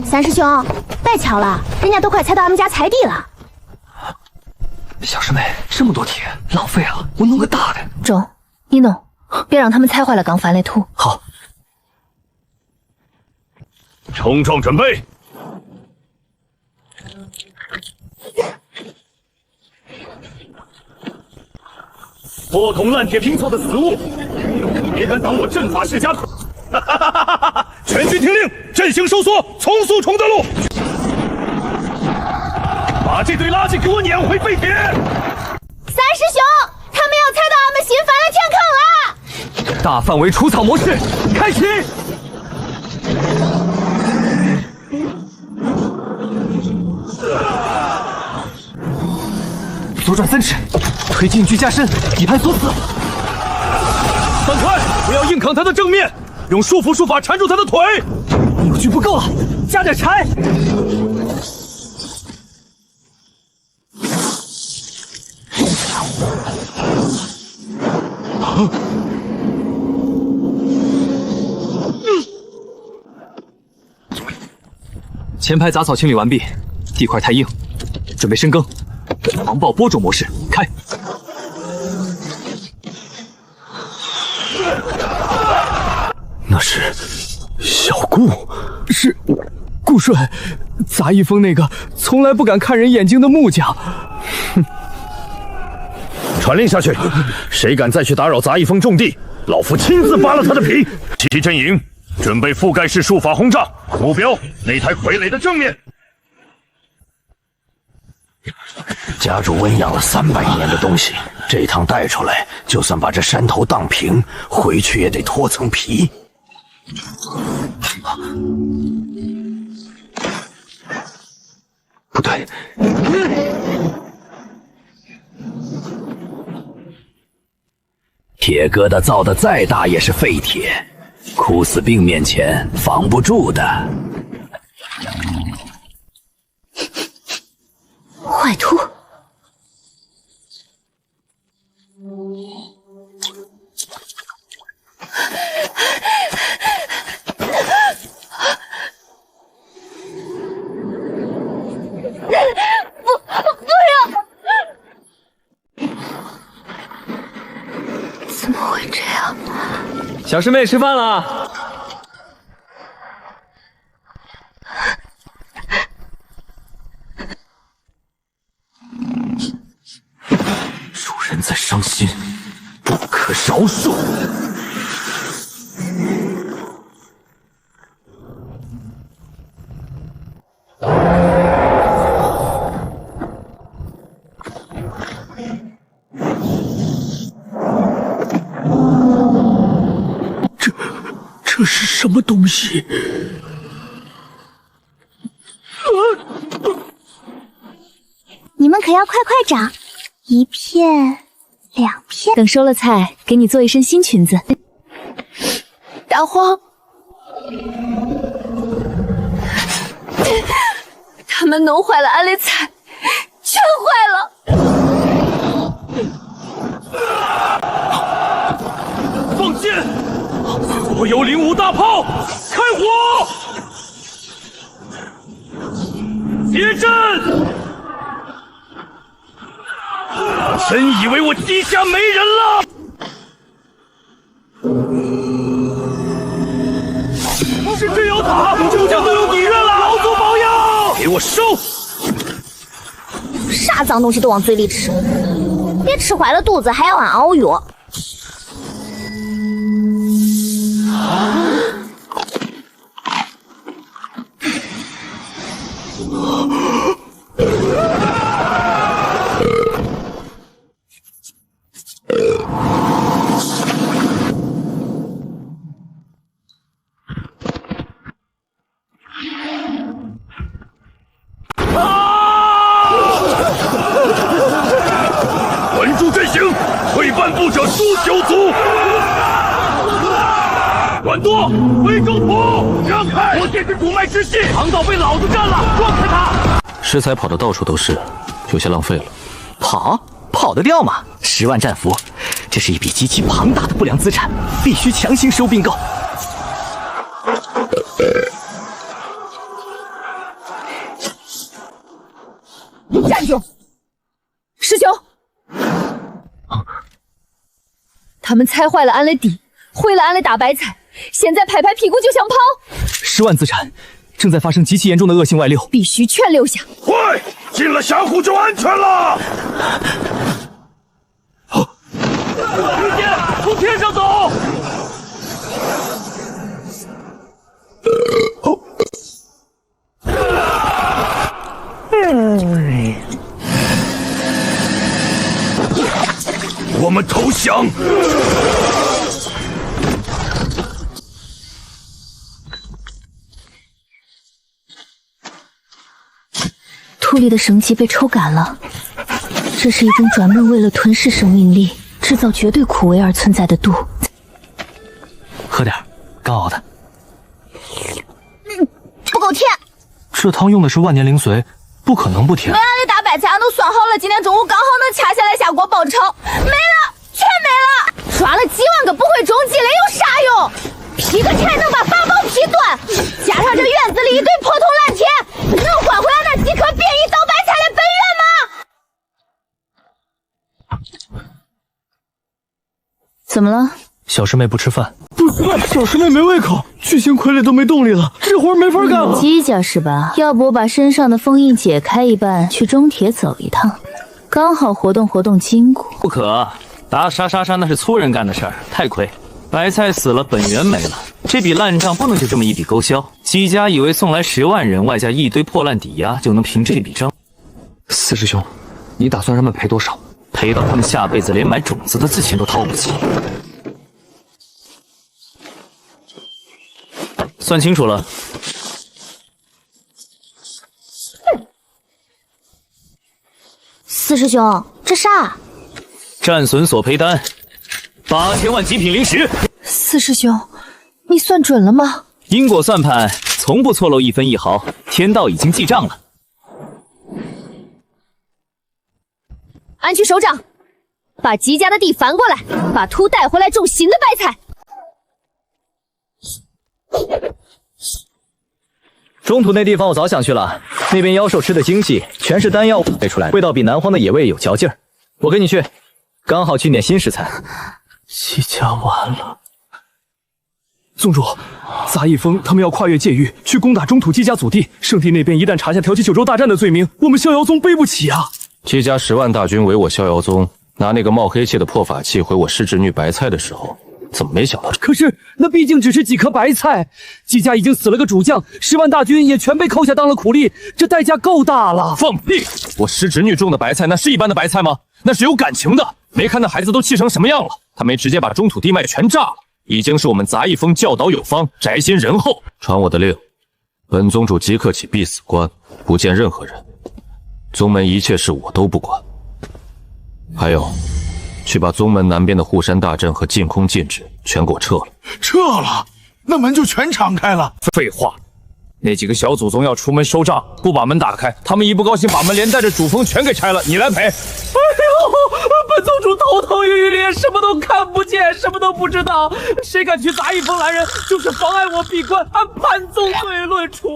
三师兄，别敲了，人家都快踩到俺们家菜地了。小师妹，这么多铁，浪费啊！我弄个大的。中，你弄，别让他们踩坏了刚翻的土。好。冲撞准备！破铜烂铁拼凑的死物，别敢挡我阵法世家！哈哈哈哈哈！全军听令，阵型收缩，从速崇德路，把这堆垃圾给我撵回废铁！三师兄，他们要踩到俺们新翻的天坑了！大范围除草模式开启。左转3尺，推进巨加深，底盘锁死。放开，不要硬扛他的正面，用束缚术法缠住他的腿。扭矩不够了，加点柴。前排杂草清理完毕，地块太硬，准备深耕。防爆播种模式开。那是小顾，是顾顺，杂役峰那个从来不敢看人眼睛的木匠。哼！传令下去，谁敢再去打扰杂役峰种地，老夫亲自扒了他的皮。齐阵营，准备覆盖式术法轰炸，目标那台傀儡的正面。家主温养了300年的东西，这趟带出来，就算把这山头荡平，回去也得脱层皮。不对，铁疙瘩造的再大也是废铁，枯死病面前防不住的。坏土。不要！怎么会这样？小师妹吃饭了。主人在伤心，不可饶恕。这是什么东西？可要快快长，1片、2片。等收了菜，给你做一身新裙子。大荒，他们弄坏了安利菜，全坏了。放箭！我有灵武大炮，开火！别阵！真以为我姬家没人了？是镇妖塔，九江都有敌人了！老祖保佑！给我收！啥脏东西都往嘴里吃，别吃坏了肚子还要俺熬药。稳住阵型，退半步者诛九族。管舵，回中府，让开！我这是主脉之气，唐道被老子占了，撞开他！石材跑的到处都是，有些浪费了。跑得掉吗？10万战俘，这是一笔极其庞大的不良资产，必须强行收并购。站住！师兄，他们拆坏了安雷底，毁了安雷打白菜，现在拍拍屁股就想跑。10万资产，正在发生极其严重的恶性外流，必须全留下。快，进了峡谷就安全了。御剑，从天上走！我们投降。兔力的绳结被抽干了，这是一种专门为了吞噬生命力、制造绝对苦味而存在的毒。喝点，刚熬的。不够甜。这汤用的是万年灵髓，不可能不甜。没安利打白菜，俺都算好了，今天中午刚好能掐下来下锅爆炒。没了，全没了！抓了几万个不会中计的有啥用？劈个柴能把法宝劈断，加上这院子里一堆破铜烂铁，能换回来那几颗变异倒白菜的本源吗？怎么了？小师妹不吃饭。不是，小师妹没胃口，巨型傀儡都没动力了，这活没法干了。姬家是吧？要不我把身上的封印解开一半，去中铁走一趟，刚好活动活动筋骨。不可，打杀那是粗人干的事儿，太亏。白菜死了，本源没了，这笔烂账不能就这么一笔勾销。姬家以为送来10万人，外加一堆破烂抵押，就能平这笔账。四师兄，你打算让他们赔多少？赔到他们下辈子连买种子的钱都掏不起。算清楚了。四师兄，这啥？战损索赔单，8000万极品灵石。四师兄，你算准了吗？因果算盘从不错漏1分1毫，天道已经记账了。俺去首长，把姬家的地翻过来，把土带回来种新的白菜。中土那地方我早想去了，那边妖兽吃的精细，全是丹药喂出来，味道比南荒的野味有嚼劲儿。我跟你去，刚好去点新食材。姬家完了。宗主，杂役峰他们要跨越界域去攻打中土姬家祖地，圣地那边一旦查下挑起九州大战的罪名，我们逍遥宗背不起啊！姬家10万大军围我逍遥宗，拿那个冒黑气的破法器毁我师侄女白菜的时候，怎么没想到？可是那毕竟只是几颗白菜，姬家已经死了个主将，10万大军也全被扣下当了苦力，这代价够大了。放屁！我师侄女种的白菜那是一般的白菜吗？那是有感情的。没看那孩子都气成什么样了？他没直接把中土地脉全炸了，已经是我们杂役峰教导有方，宅心仁厚。传我的令，本宗主即刻起必死关，不见任何人。宗门一切事我都不管。还有，去把宗门南边的护山大阵和净空禁止全给我撤了。撤了，那门就全敞开了。废话，那几个小祖宗要出门收账，不把门打开，他们一不高兴把门连带着主峰全给拆了，你来赔。哎呦，本宗主头疼欲裂，什么都看不见，什么都不知道。谁敢去砸一峰来人，就是妨碍我闭关，按盘宗罪论处。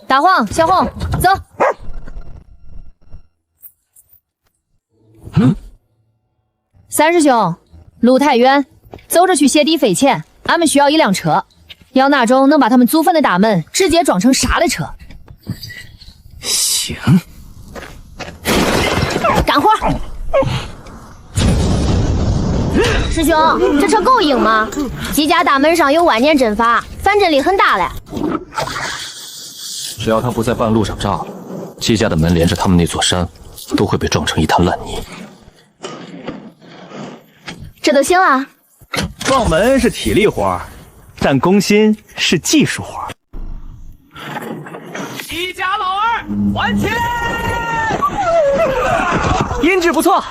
大黄、小红，走。三师兄，路太远，走着去谢底匪浅，俺们需要一辆车，要那种能把他们祖坟的大门直接装成沙的车。行，干活。师兄，这车够硬吗？姬家大门上有万年阵法，反震力很大嘞。只要他不在半路上炸了，姬家的门连着他们那座山，都会被撞成一滩烂泥。这都行啊。撞门是体力活，但攻心是技术活。姬家老二还钱！音质不错，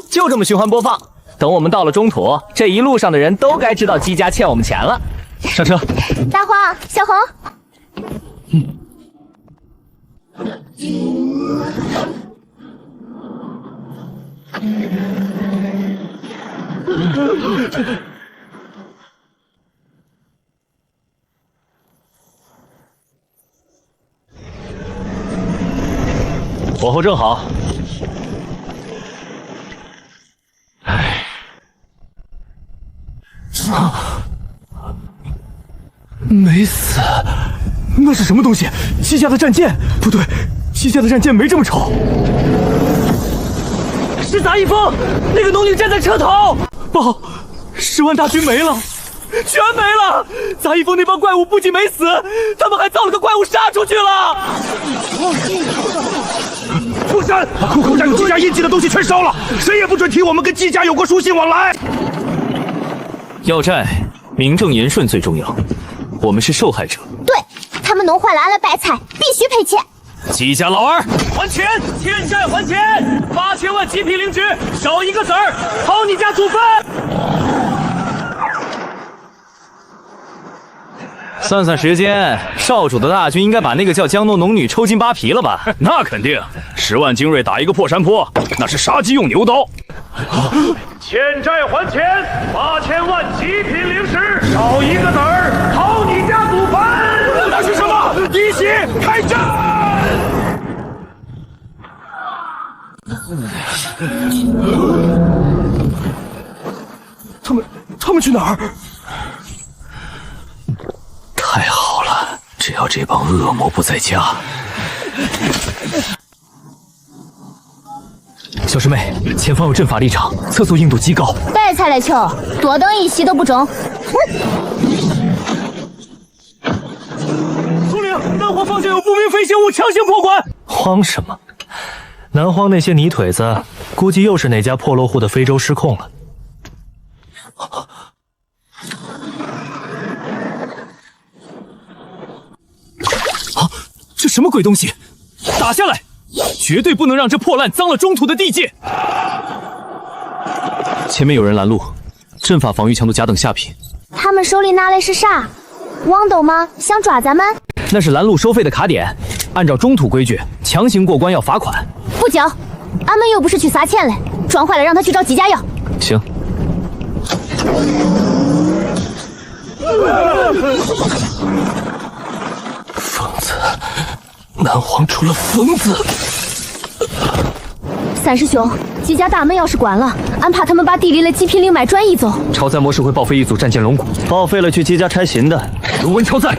就这么循环播放。等我们到了中途，这一路上的人都该知道姬家欠我们钱了。上车。大黄、小红。火候正好。没死，那是什么东西？姬家的战舰？不对，姬家的战舰没这么丑。是杂一峰，那个农女站在车头。报，10万大军没了，全没了！杂一峰那帮怪物不仅没死，他们还造了个怪物杀出去了。出山！库口占有姬家印记的东西全烧了，谁也不准提我们跟姬家有过书信往来。要债，名正言顺最重要。我们是受害者。对，他们弄坏了俺的白菜，必须赔钱。姬家老二，还钱！欠债还钱！8000万极品灵芝，少一个子儿，掏你家祖坟！算算时间，少主的大军应该把那个叫江诺农女抽筋扒皮了吧？那肯定，10万精锐打一个破山坡，那是杀鸡用牛刀。欠债还钱，8000万极品灵石，少一个子儿，掏你家祖坟！那是什么？一起开战！他们去哪儿？太好了，只要这帮恶魔不在家。小师妹，前方有阵法立场，测速硬度极高。白菜来求，多等一息都不中。统领，南荒方向有不明飞行物，强行破关。慌什么？南荒那些泥腿子，估计又是哪家破落户的非洲失控了。这什么鬼东西？打下来！绝对不能让这破烂脏了中土的地界。前面有人拦路，阵法防御强度甲等下品。他们手里拿的是啥？王斗吗？想抓咱们？那是拦路收费的卡点，按照中土规矩，强行过关要罚款。不交，俺们又不是去撒钱嘞，撞坏了让他去找姬家要。行。疯子，南荒出了疯子。三师兄，姬家大门要是关了，俺怕他们把地里的极品灵脉转移走。超载模式会报废一组战舰龙骨，报废了去姬家拆秦的。如闻超载，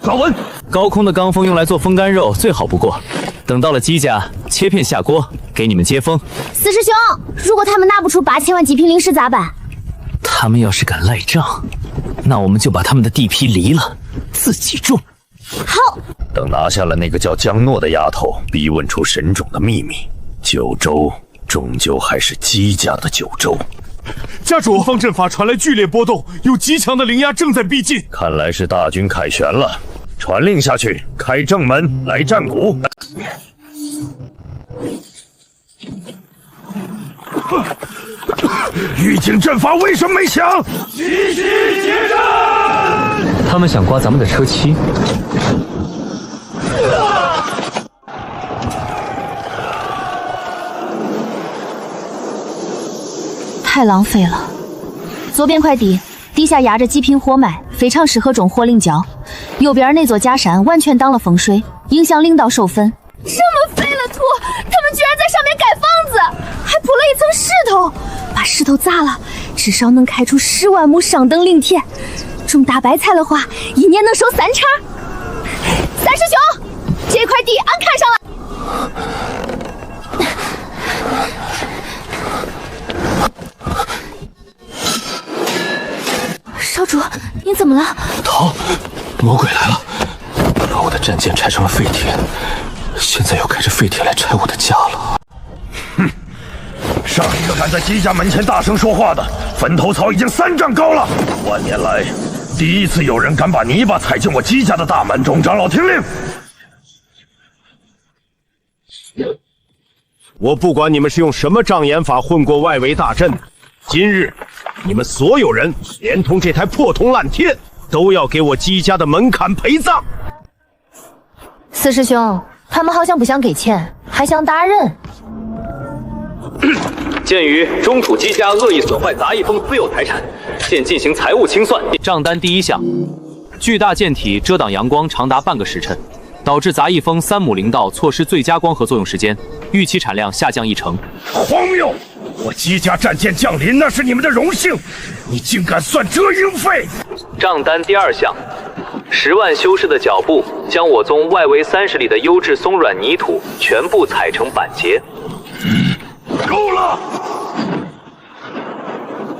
高文，高空的罡风用来做风干肉最好不过，等到了姬家，切片下锅给你们接风。四师兄，如果他们拿不出8000万极品灵石咋办？他们要是敢赖账，那我们就把他们的地皮离了，自己种。好。等拿下了那个叫江诺的丫头，逼问出神种的秘密，九州终究还是姬家的九州。家主，方阵法传来剧烈波动，有极强的灵压正在逼近。看来是大军凯旋了，传令下去，开正门来战鼓。预警阵法为什么没响？齐齐结阵！他们想刮咱们的车漆。太浪费了。左边块地，地下压着几瓶火脉，非常适合种火灵椒。右边那座假山完全挡了风水，影响领导授分。这么肥了土，他们居然在上面盖房子，还铺了一层石头，把石头砸了，至少能开出10万亩上等林田。种大白菜的话，一年能收3茬。三师兄，这块地俺看上了。少主，你怎么了？逃！魔鬼来了，把我的战舰拆成了废铁，现在又开着废铁来拆我的家了。哼！上一个敢在姬家门前大声说话的，坟头草已经3丈高了。万年来，第一次有人敢把泥巴踩进我姬家的大门。众长老听令！我不管你们是用什么障眼法混过外围大阵的，今日你们所有人，连同这台破铜烂铁，都要给我姬家的门槛陪葬。四师兄，他们好像不想给钱，还想打人。鉴于中土姬家恶意损坏杂役峰私有财产，现进行财务清算。账单第1项，巨大舰体遮挡阳光长达半个时辰，导致杂役峰3亩林道错失最佳光合作用时间，预期产量下降1成。荒谬！我姬家战舰降临，那是你们的荣幸，你竟敢算折营费！账单第2项，10万修士的脚步将我宗外围30里的优质松软泥土全部踩成板结。够了！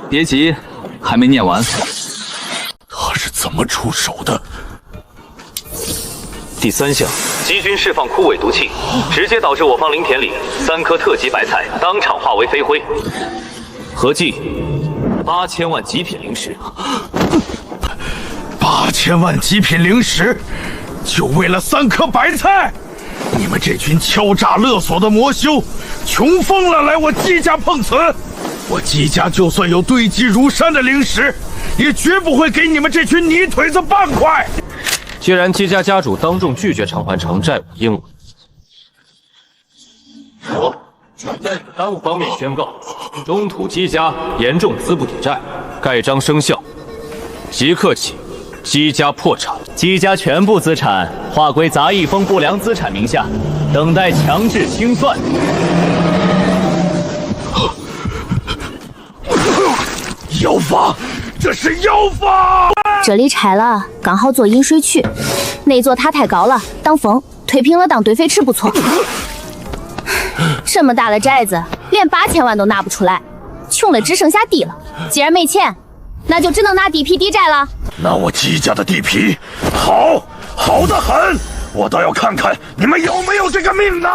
别急，还没念完。他是怎么出手的？第3项，敌军释放枯萎毒气，直接导致我方林田里3颗特级白菜当场化为飞灰，合计8000万极品灵石。8000万极品灵石，就为了3颗白菜？你们这群敲诈勒索的魔修，穷疯了来我姬家碰瓷！我姬家就算有堆积如山的灵石，也绝不会给你们这群泥腿子半块！既然姬家家主当众拒绝偿还城债务应额，我单方面宣告，中土姬家严重资不抵债，盖章生效，即刻起，姬家破产，姬家全部资产划归杂役峰不良资产名下，等待强制清算。妖法，这是妖法！这里拆了，刚好做引水渠。那座塔太高了，挡风，推平了当堆肥池不错。这么大的宅子，连8000万都拿不出来，穷的只剩下地了。既然没钱，那就只能拿地皮抵债了。那我姬家的地皮，好得很，我倒要看看你们有没有这个命呢！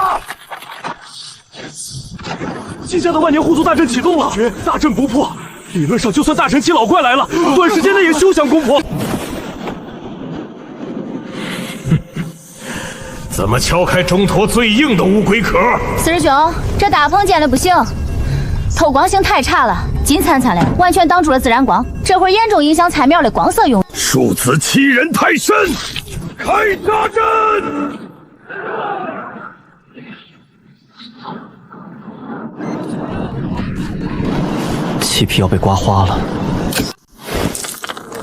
姬家的万年护族大阵启动了，大阵不破，理论上就算大神奇老怪来了，短时间内也休想攻破。怎么敲开中土最硬的乌龟壳？四师兄，这大棚建的不行，透光性太差了，金灿灿的，完全挡住了自然光，这会儿严重影响菜苗的光色用。数此欺人太甚！开大阵！漆皮要被刮花了。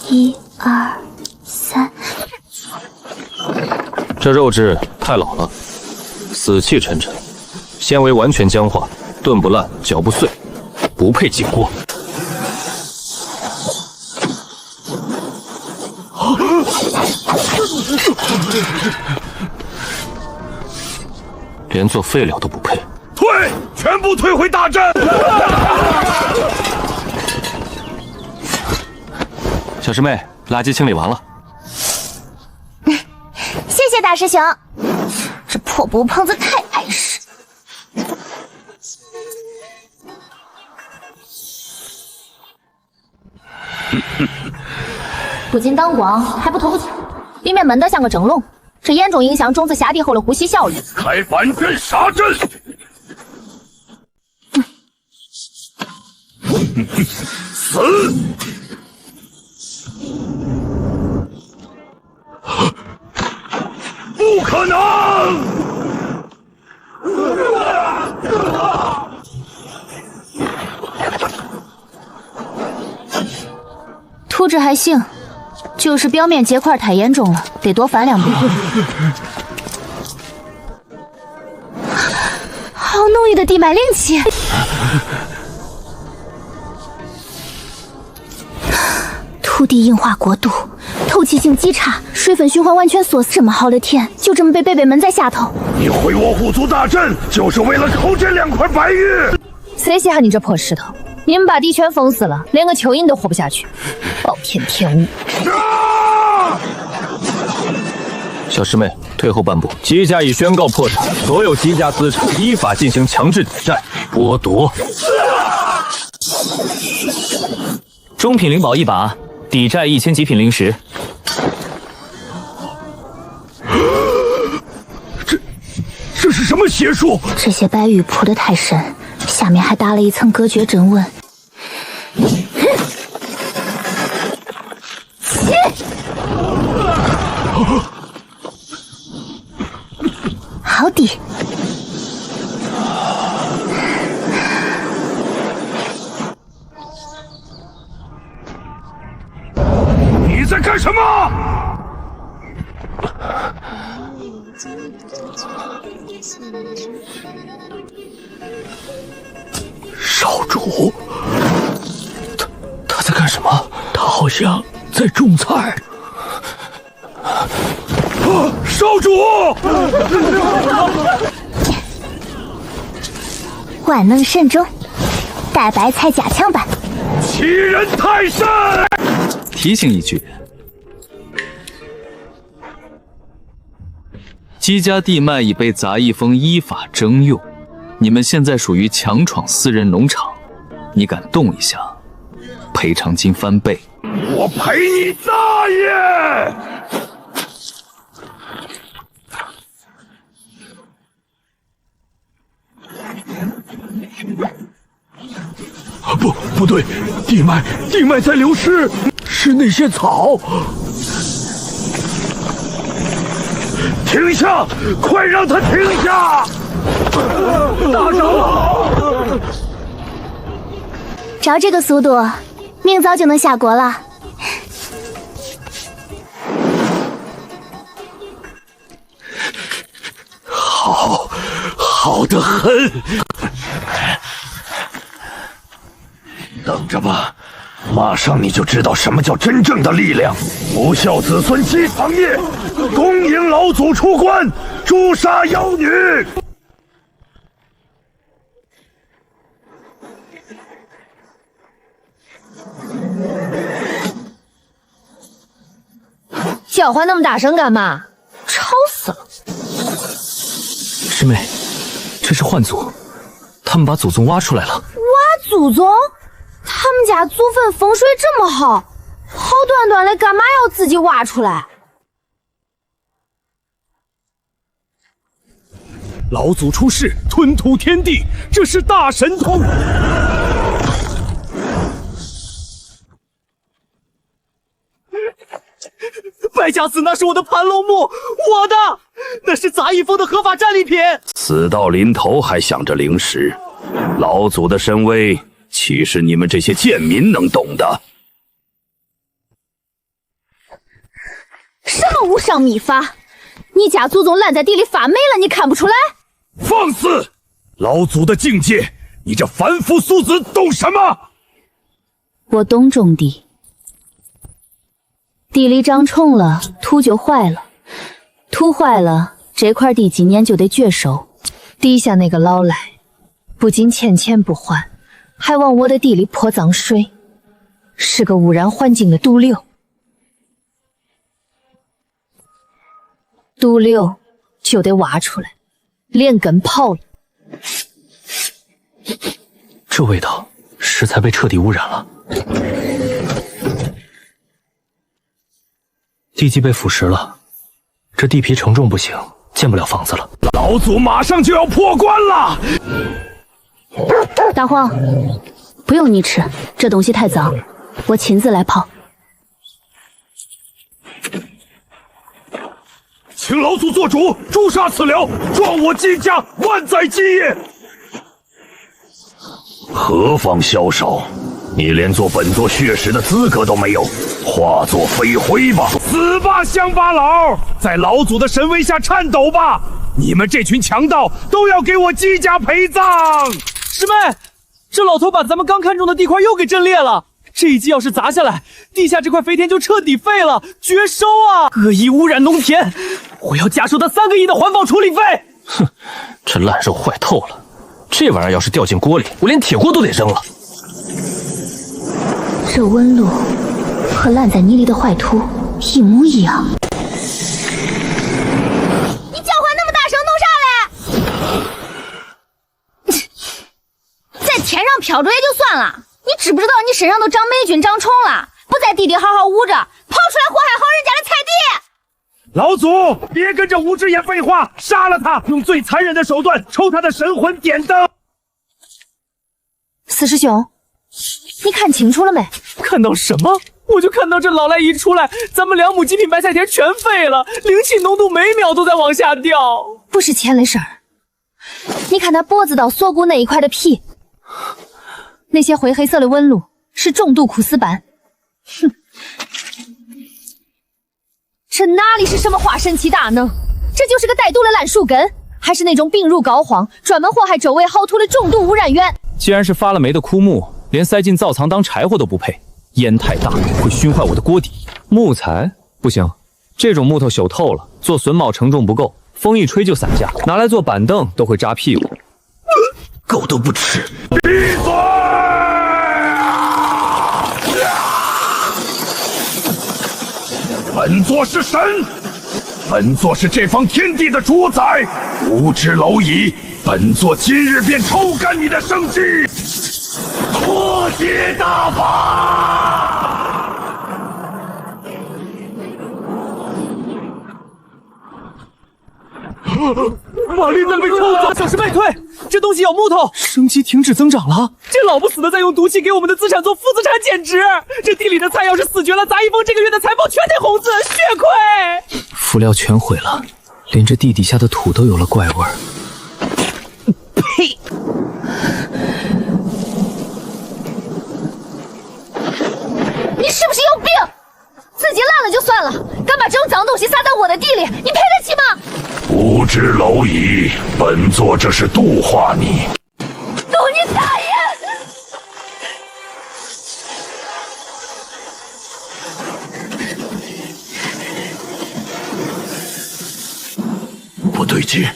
1、2、3。这肉质太老了，死气沉沉，纤维完全僵化，炖不烂，嚼不碎，不配进锅。连做废料都不配。退，全部退回大阵！小师妹，垃圾清理完了。谢谢大师兄，这破布棚子太碍事。不仅挡光，还不透气，里面闷得像个蒸笼，这严重影响种子下地后的呼吸效率。开反阵杀阵！死！不可能！秃子还行，就是表面结块太严重了，得多翻2遍。好浓郁的地脉灵气！土地硬化过度，透气性极差，水分循环完全锁死。这么好的田，就这么被贝贝闷在下头。你毁我虎族大阵，就是为了抠这2块白玉？谁稀罕你这破石头？你们把地全封死了，连个蚯蚓都活不下去，暴殄天物！小师妹，退后半步。姬家已宣告破产，所有姬家资产依法进行强制抵债、剥夺。中品灵宝1把，抵债1000极品灵石。这是什么邪术？这些白玉铺得太深，下面还搭了一层隔绝真纹。好的。你在干什么？少主，他在干什么？他好像在种菜。少主！万能神钟，大白菜加强版。欺人太甚！提醒一句，姬家地脉已被杂役峰依法征用，你们现在属于强闯私人农场，你敢动一下，赔偿金翻倍。我赔你大爷！不对，地脉在流失，是那些草。停下！快让他停下！大长老，照这个速度，明早就能下锅了。好得很。等着吧，马上你就知道什么叫真正的力量。不孝子孙积长业，恭迎老祖出关，诛杀妖女。叫唤那么大声干嘛？吵死了！师妹，这是幻祖，他们把祖宗挖出来了。挖祖宗？他们家祖坟风水这么好，好端端的干嘛要自己挖出来？老祖出世，吞吐天地，这是大神通。败家子，那是我的盘龙木，我的，那是杂役峰的合法战利品。死到临头还想着灵石，老祖的神威，岂是你们这些贱民能懂的？什么无上秘法？你家祖宗烂在地里发霉了，你看不出来？放肆！老祖的境界，你这凡夫俗子懂什么？我懂种地。地里长虫了，土就坏了，土坏了，这块地今年就得绝收。底下那个老赖，不仅欠钱不还，还往我的地里泼脏水，是个污染环境的毒瘤。毒瘤就得挖出来，连根刨了。这味道，食材被彻底污染了。地基被腐蚀了，这地皮承重不行，建不了房子了。老祖马上就要破关了！大黄，不用你吃，这东西太脏，我亲自来泡。请老祖做主，诛杀此僚，壮我姬家万载基业。何方枭首？你连做本座血使的资格都没有，化作飞灰吧！死吧，乡巴佬，在老祖的神威下颤抖吧！你们这群强盗都要给我姬家陪葬！师妹，这老头把咱们刚看中的地块又给震裂了。这一击要是砸下来，地下这块肥田就彻底废了，绝收啊！恶意污染农田，我要加收他3个亿的环保处理费！哼，这烂肉坏透了，这玩意儿要是掉进锅里，我连铁锅都得扔了。这温路和烂在泥里的坏秃一模一样。你叫唤那么大声，弄啥嘞？在天上飘着也就算了。你知不知道你身上都长霉菌长虫了？不在地里好好捂着，跑出来祸害好人家的菜地！老祖，别跟着吴志言废话，杀了他，用最残忍的手段抽他的神魂点灯。四师兄，你看清楚了没？看到什么？我就看到这老赖一出来，咱们2亩极品白菜田全废了，灵气浓度每秒都在往下掉。不是钱的事儿，你看他脖子到锁骨那一块的皮。那些灰黑色的纹路是重度苦丝斑。哼，这哪里是什么化神奇大能？这就是个带毒的烂树根，还是那种病入膏肓、专门祸害周围好土的重度污染源。既然是发了霉的枯木，连塞进灶藏当柴火都不配，烟太大会熏坏我的锅底。木材不行，这种木头朽透了，做榫卯承重不够，风一吹就散架，拿来做板凳都会扎屁股。狗都不吃！闭嘴！本座是神，本座是这方天地的主宰，无知蝼蚁！本座今日便抽干你的生机，破解大法！法力在被抽走，小师妹退！这东西咬木头，生机停止增长了。这老不死的在用毒气给我们的资产做负资产减值。这地里的菜要是死绝了，杂役峰这个月的财报全得红字，血亏！辅料全毁了，连这地底下的土都有了怪味儿。呸！你是不是有病？自己烂了就算了，敢把这种脏东西撒在我的地里，你赔得起吗？无知蝼蚁，本座这是度化你。度你大爷！不对劲，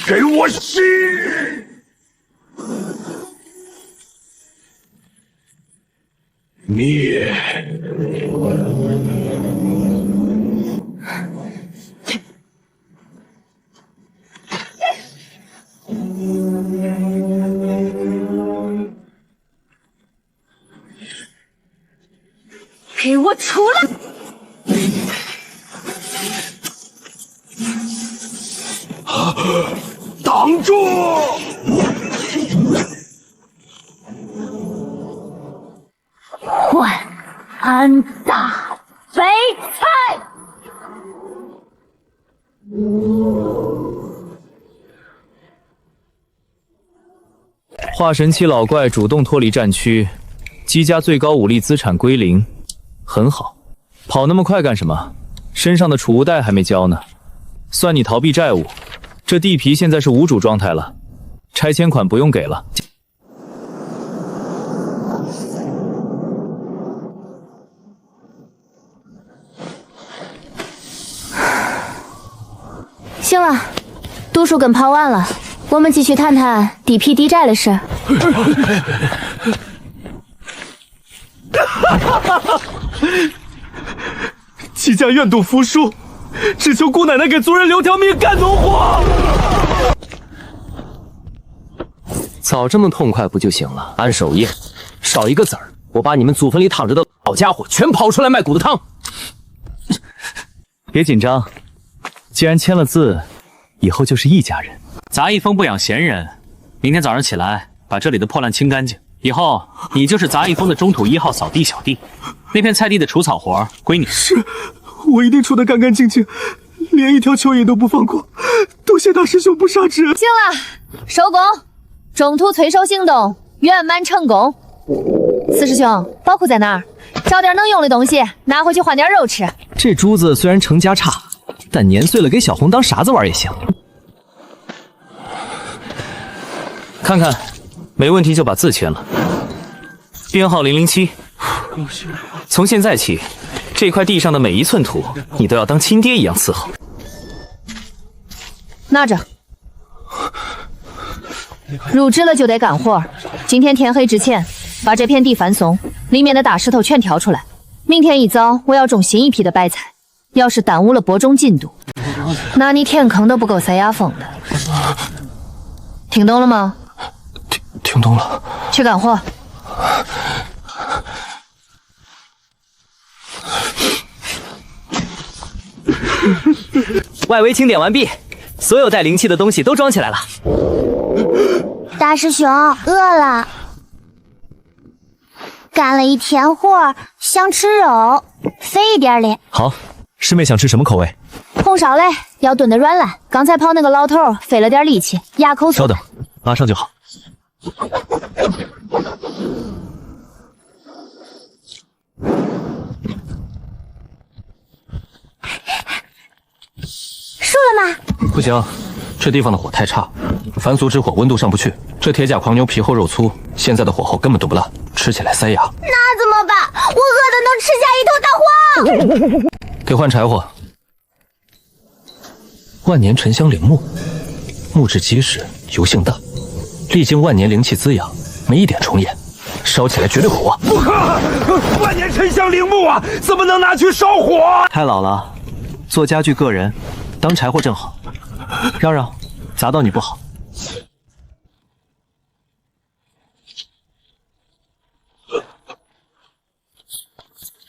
给我吸！灭！给我出来！挡住！换安大肥菜！化神期老怪主动脱离战区，姬家最高武力资产归零，很好。跑那么快干什么？身上的储物袋还没交呢。算你逃避债务。这地皮现在是无主状态了，拆迁款不用给了。行了，毒树根刨完了，我们继续谈谈地皮抵债的事。姬家愿赌服输，只求姑奶奶给族人留条命干农活。早这么痛快不就行了？按手印，少一个子儿，我把你们祖坟里躺着的老家伙全刨出来卖骨头汤。别紧张，既然签了字，以后就是一家人。杂役峰不养闲人，明天早上起来把这里的破烂清干净。以后你就是杂役峰的中土1号扫地小弟，那片菜地的除草活归你。是，我一定除得干干净净，连一条蚯蚓都不放过。多谢大师兄不杀之恩。行了，收工。中途催收行动圆满成功。四师兄，宝库在哪儿？找点能用的东西，拿回去换点肉吃。这珠子虽然成家差，但碾碎了给小红当啥子玩也行。看看，没问题就把字签了。编号007。从现在起，这块地上的每一寸土，你都要当亲爹一样伺候。拿着。入职了就得干活，今天天黑之前把这片地翻松，里面的大石头全挑出来。明天一早我要种新一批的白菜，要是耽误了播种进度，那你填坑都不够塞牙缝的。听懂了吗？听懂了。去干活。外围清点完毕，所有带灵气的东西都装起来了。大师兄，饿了，干了一天活，想吃肉，肥一点的。好，师妹想吃什么口味？红烧嘞，要炖得软烂。刚才跑那个老头费了点力气，牙口稍等，马上就好。熟了吗？不行，这地方的火太差，凡俗之火温度上不去。这铁甲狂牛皮厚肉粗，现在的火候根本炖不烂，吃起来塞牙。那怎么办？我饿得能吃下一头大黄。给换柴火。万年沉香灵木，木质结实，油性淡，历经万年灵气滋养，没一点虫眼，烧起来绝对火。不可！万年沉香灵木啊，怎么能拿去烧火？太老了，做家具个人，当柴火正好。让让，砸到你不好。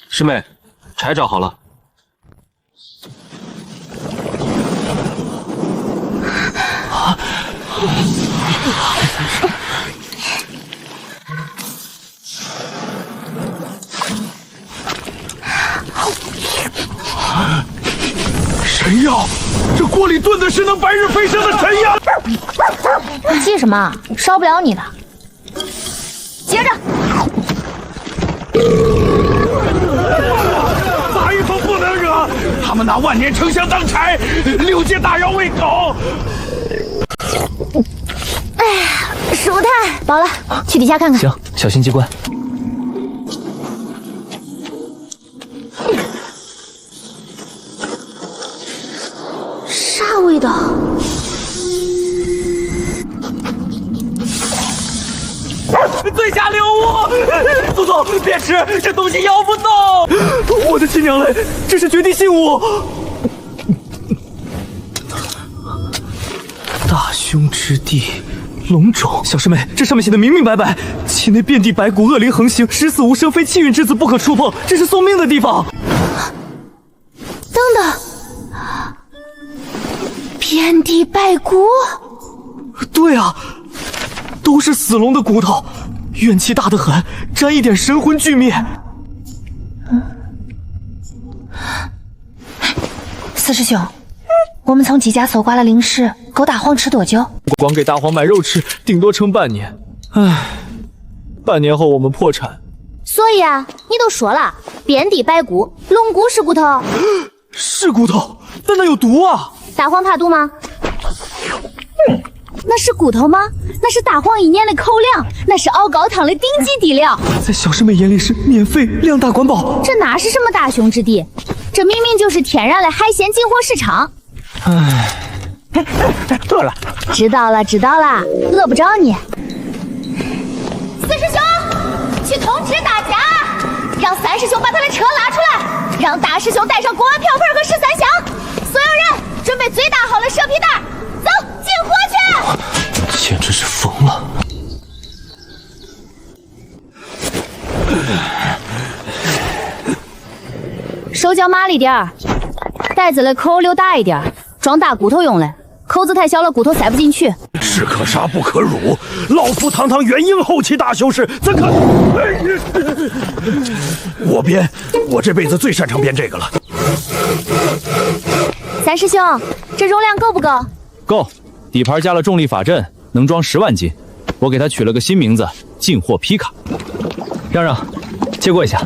师妹，柴找好了。神药，这锅里炖的是能白日飞升的神药。急什么？烧不了你的。接着。杂役峰不能惹，他们拿万年沉香当柴，6阶大妖喂狗。哎呀，舒坦，饱了，去底下看看。行，小心机关。啥味道？最下流物！祖宗，别吃，这东西咬不动！我的亲娘嘞，这是绝地信物！大凶之地，龙种。小师妹，这上面写的明明白白，其内遍地白骨，恶灵横行，十死无生，非气运之子不可触碰，这是送命的地方。等等，遍地白骨？对啊，都是死龙的骨头，怨气大得很，沾一点神魂俱灭。四师兄，我们从姬家搜刮了灵石，够大黄吃多久？光给大黄买肉吃，顶多撑半年。唉，半年后我们破产。所以啊，你都说了，遍地白骨，龙骨是骨头。是骨头，但那有毒啊！大黄怕毒吗？那是骨头吗？那是大黄一年的口粮，那是熬高汤的顶级底料。在小师妹眼里是免费量大管饱。这哪是什么大凶之地？这明明就是天然的海鲜进货市场。唉，饿了，知道了，知道了，饿不着你。四师兄，去通知大家，让三师兄把他的车拉出来，让大师兄带上锅碗瓢盆和13香，所有人准备最大号的蛇皮袋，走，进货去！简直是疯了！手脚麻利点儿，袋子的口留大一点，装大骨头用嘞。口子太小了，骨头塞不进去。士可杀不可辱，老夫堂堂元婴后期大修士，怎可？我编，我这辈子最擅长编这个了。三师兄，这容量够不够？够，底盘加了重力法阵，能装10万斤。我给它取了个新名字——进货皮卡。让让，借过一下。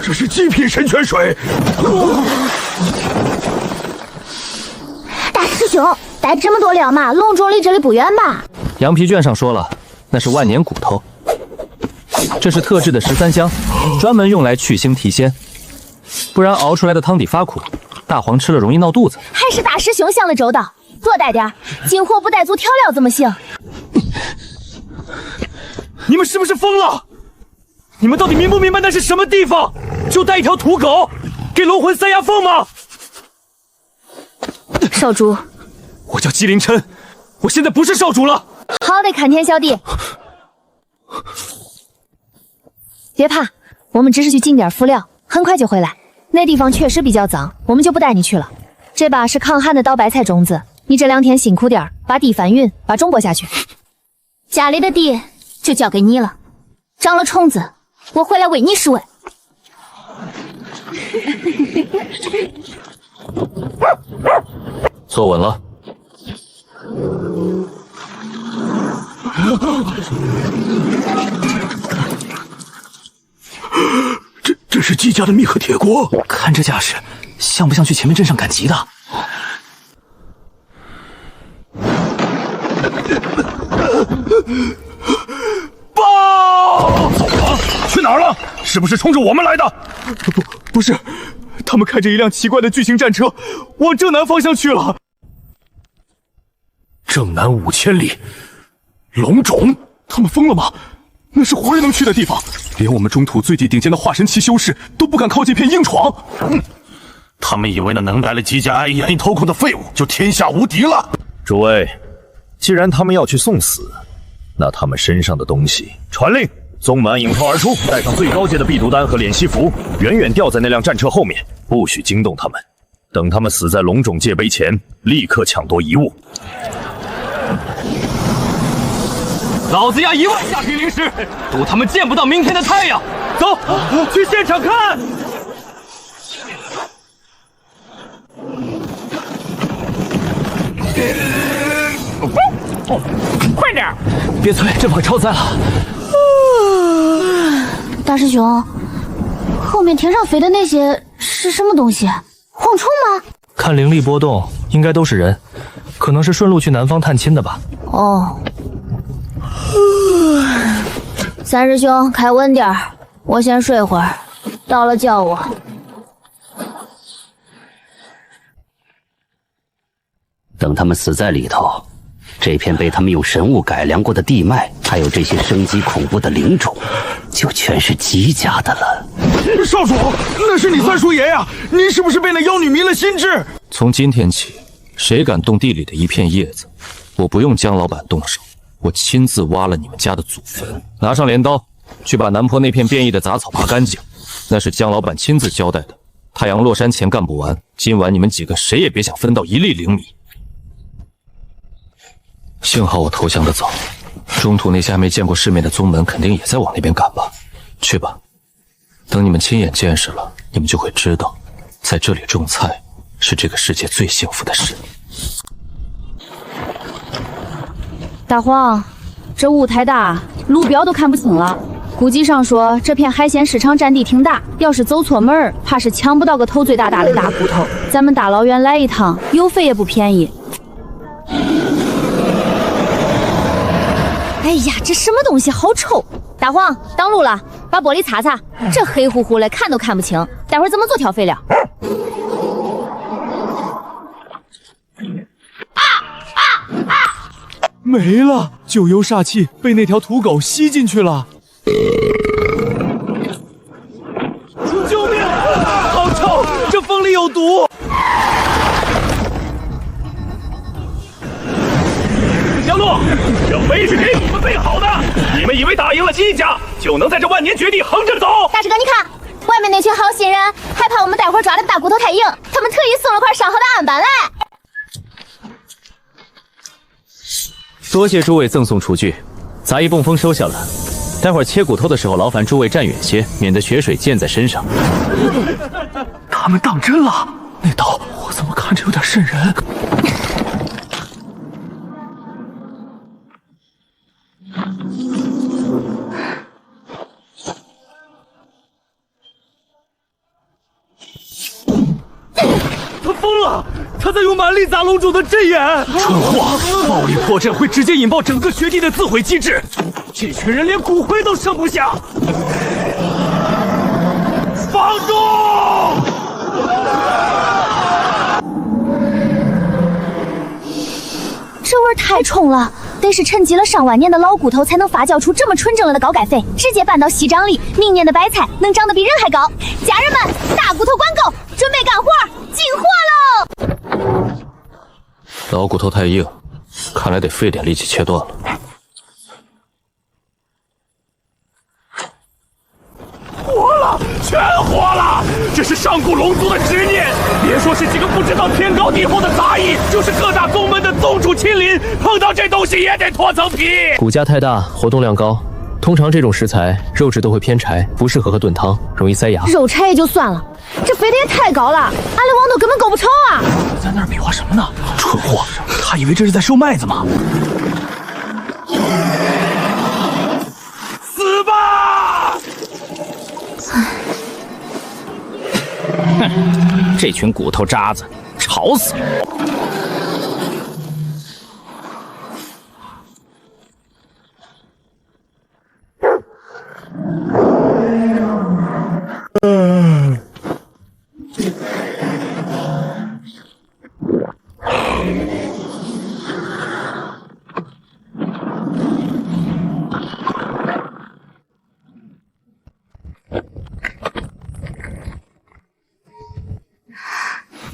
这是极品神泉水。大师兄，带这么多料嘛，隆重离这里不远吧？羊皮卷上说了，那是万年骨头。这是特制的13香，专门用来去腥提鲜，不然熬出来的汤底发苦，大黄吃了容易闹肚子。还是大师兄想的周到，多带点，进货不带足调料怎么行？你们是不是疯了？你们到底明不明白那是什么地方？就带一条土狗给龙魂塞牙缝吗？少主，我叫姬凌琛，我现在不是少主了。好的，看天小弟。别怕，我们只是去进点辅料，很快就回来。那地方确实比较脏，我们就不带你去了。这把是抗旱的刀白菜种子，你这2天辛苦点，把地翻匀，把种播下去。家里的地就交给你了，长了虫子，我回来为你收。坐稳了。这是姬家的密合铁锅，看这架势，像不像去前面镇上赶集的？报！走了？去哪儿了？是不是冲着我们来的？不是，他们开着一辆奇怪的巨型战车，往正南方向去了。正南5000里，龙种？他们疯了吗？那是活人能去的地方，连我们中土最顶尖的化神期修士都不敢靠近片硬闯。他们以为那能来了姬家安逸安逸偷空的废物就天下无敌了。诸位，既然他们要去送死，那他们身上的东西，传令，宗门引头而出，带上最高阶的避毒丹和敛息符，远远吊在那辆战车后面，不许惊动他们。等他们死在龙种界碑前，立刻抢夺遗物。老子要1万下品灵石，赌他们见不到明天的太阳。走，去现场看。快点！别催，这怕超载了。大师兄，后面天上飞的那些是什么东西？蝗虫吗？看灵力波动，应该都是人，可能是顺路去南方探亲的吧。哦。三师兄，开稳点儿，我先睡会儿，到了叫我。等他们死在里头，这片被他们用神物改良过的地脉，还有这些生机恐怖的灵种，就全是姬家的了。少主，那是你三叔爷呀！您是不是被那妖女迷了心智？从今天起，谁敢动地里的一片叶子，我不用姜老板动手，我亲自挖了你们家的祖坟。拿上镰刀，去把南坡那片变异的杂草拔干净。那是姜老板亲自交代的，太阳落山前干不完。今晚你们几个谁也别想分到1粒灵米。幸好我投降的早，中土那些还没见过世面的宗门肯定也在往那边赶吧。去吧，等你们亲眼见识了，你们就会知道，在这里种菜是这个世界最幸福的事。大黄，这雾太大，路标都看不清了。估计上说这片海鲜市场占地挺大，要是走错门，怕是抢不到个头最大的大骨头。咱们大老远来一趟，油费也不便宜。哎呀，这什么东西好臭！大黄，挡路了，把玻璃擦擦。这黑乎乎的，看都看不清。待会儿怎么做调废料？没了，九幽煞气被那条土狗吸进去了。救命！好臭，这风里有毒！江洛，这碑是给你们备好的，你们以为打赢了姬家就能在这万年绝地横着走？大师哥，你看，外面那群好心人害怕我们待会儿抓的大骨头太硬，他们特意送了块上好的案板来。多谢诸位赠送厨具，杂役泵风收下了。待会儿切骨头的时候，劳烦诸位站远些，免得血水溅在身上。他们当真了？那刀我怎么看着有点瘆人？他疯了！他在用蛮力砸龙主的阵眼！蠢货！暴力破阵会直接引爆整个绝地的自毁机制，这群人连骨灰都剩不下！放住！这味儿太冲了，得是沉积了上万年的老骨头才能发酵出这么纯正了的高钙肥，直接拌到西长里，明年的白菜能长得比人还高。家人们，大骨头管够，准备干活，进货喽！老骨头太硬，看来得费点力气切断了。活了，全活了！这是上古龙族的执念，别说是几个不知道天高地厚的杂役，就是各大宗门的宗主亲临，碰到这东西也得脱层皮。骨架太大，活动量高，通常这种食材肉质都会偏柴，不适合和炖汤，容易塞牙。肉柴也就算了，这飞得也太高了，俺的网都根本够不着啊！在那儿比划什么呢？蠢货！他以为这是在收麦子吗？死吧！哼，这群骨头渣子，吵死了！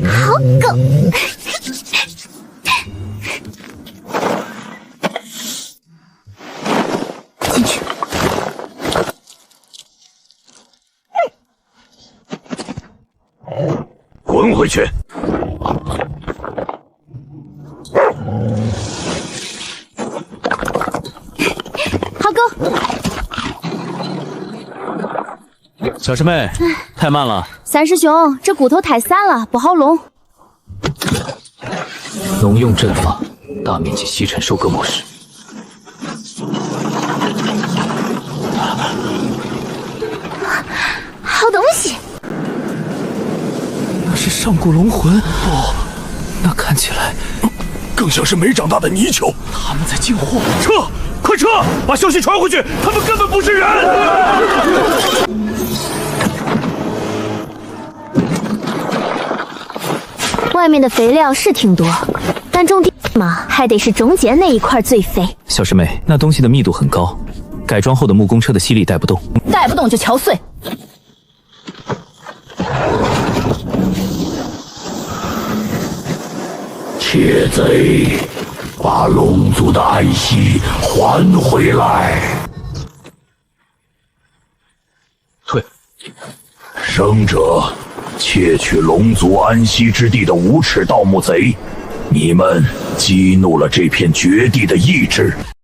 好狗！进去。滚回去！好狗。小师妹，太慢了。三师兄，这骨头太散了，不好弄。农用阵法，大面积吸尘收割模式。好东西。那是上古龙魂？不，那看起来更像是没长大的泥鳅。他们在进货。撤！快撤！把消息传回去，他们根本不是人！外面的肥料是挺多，但种地嘛，还得是中间那一块最肥。小师妹，那东西的密度很高，改装后的木工车的吸力带不动，带不动就敲碎。窃贼，把龙族的安息还回来！退！生者，窃取龙族安息之地的无耻盗墓贼，你们激怒了这片绝地的意志。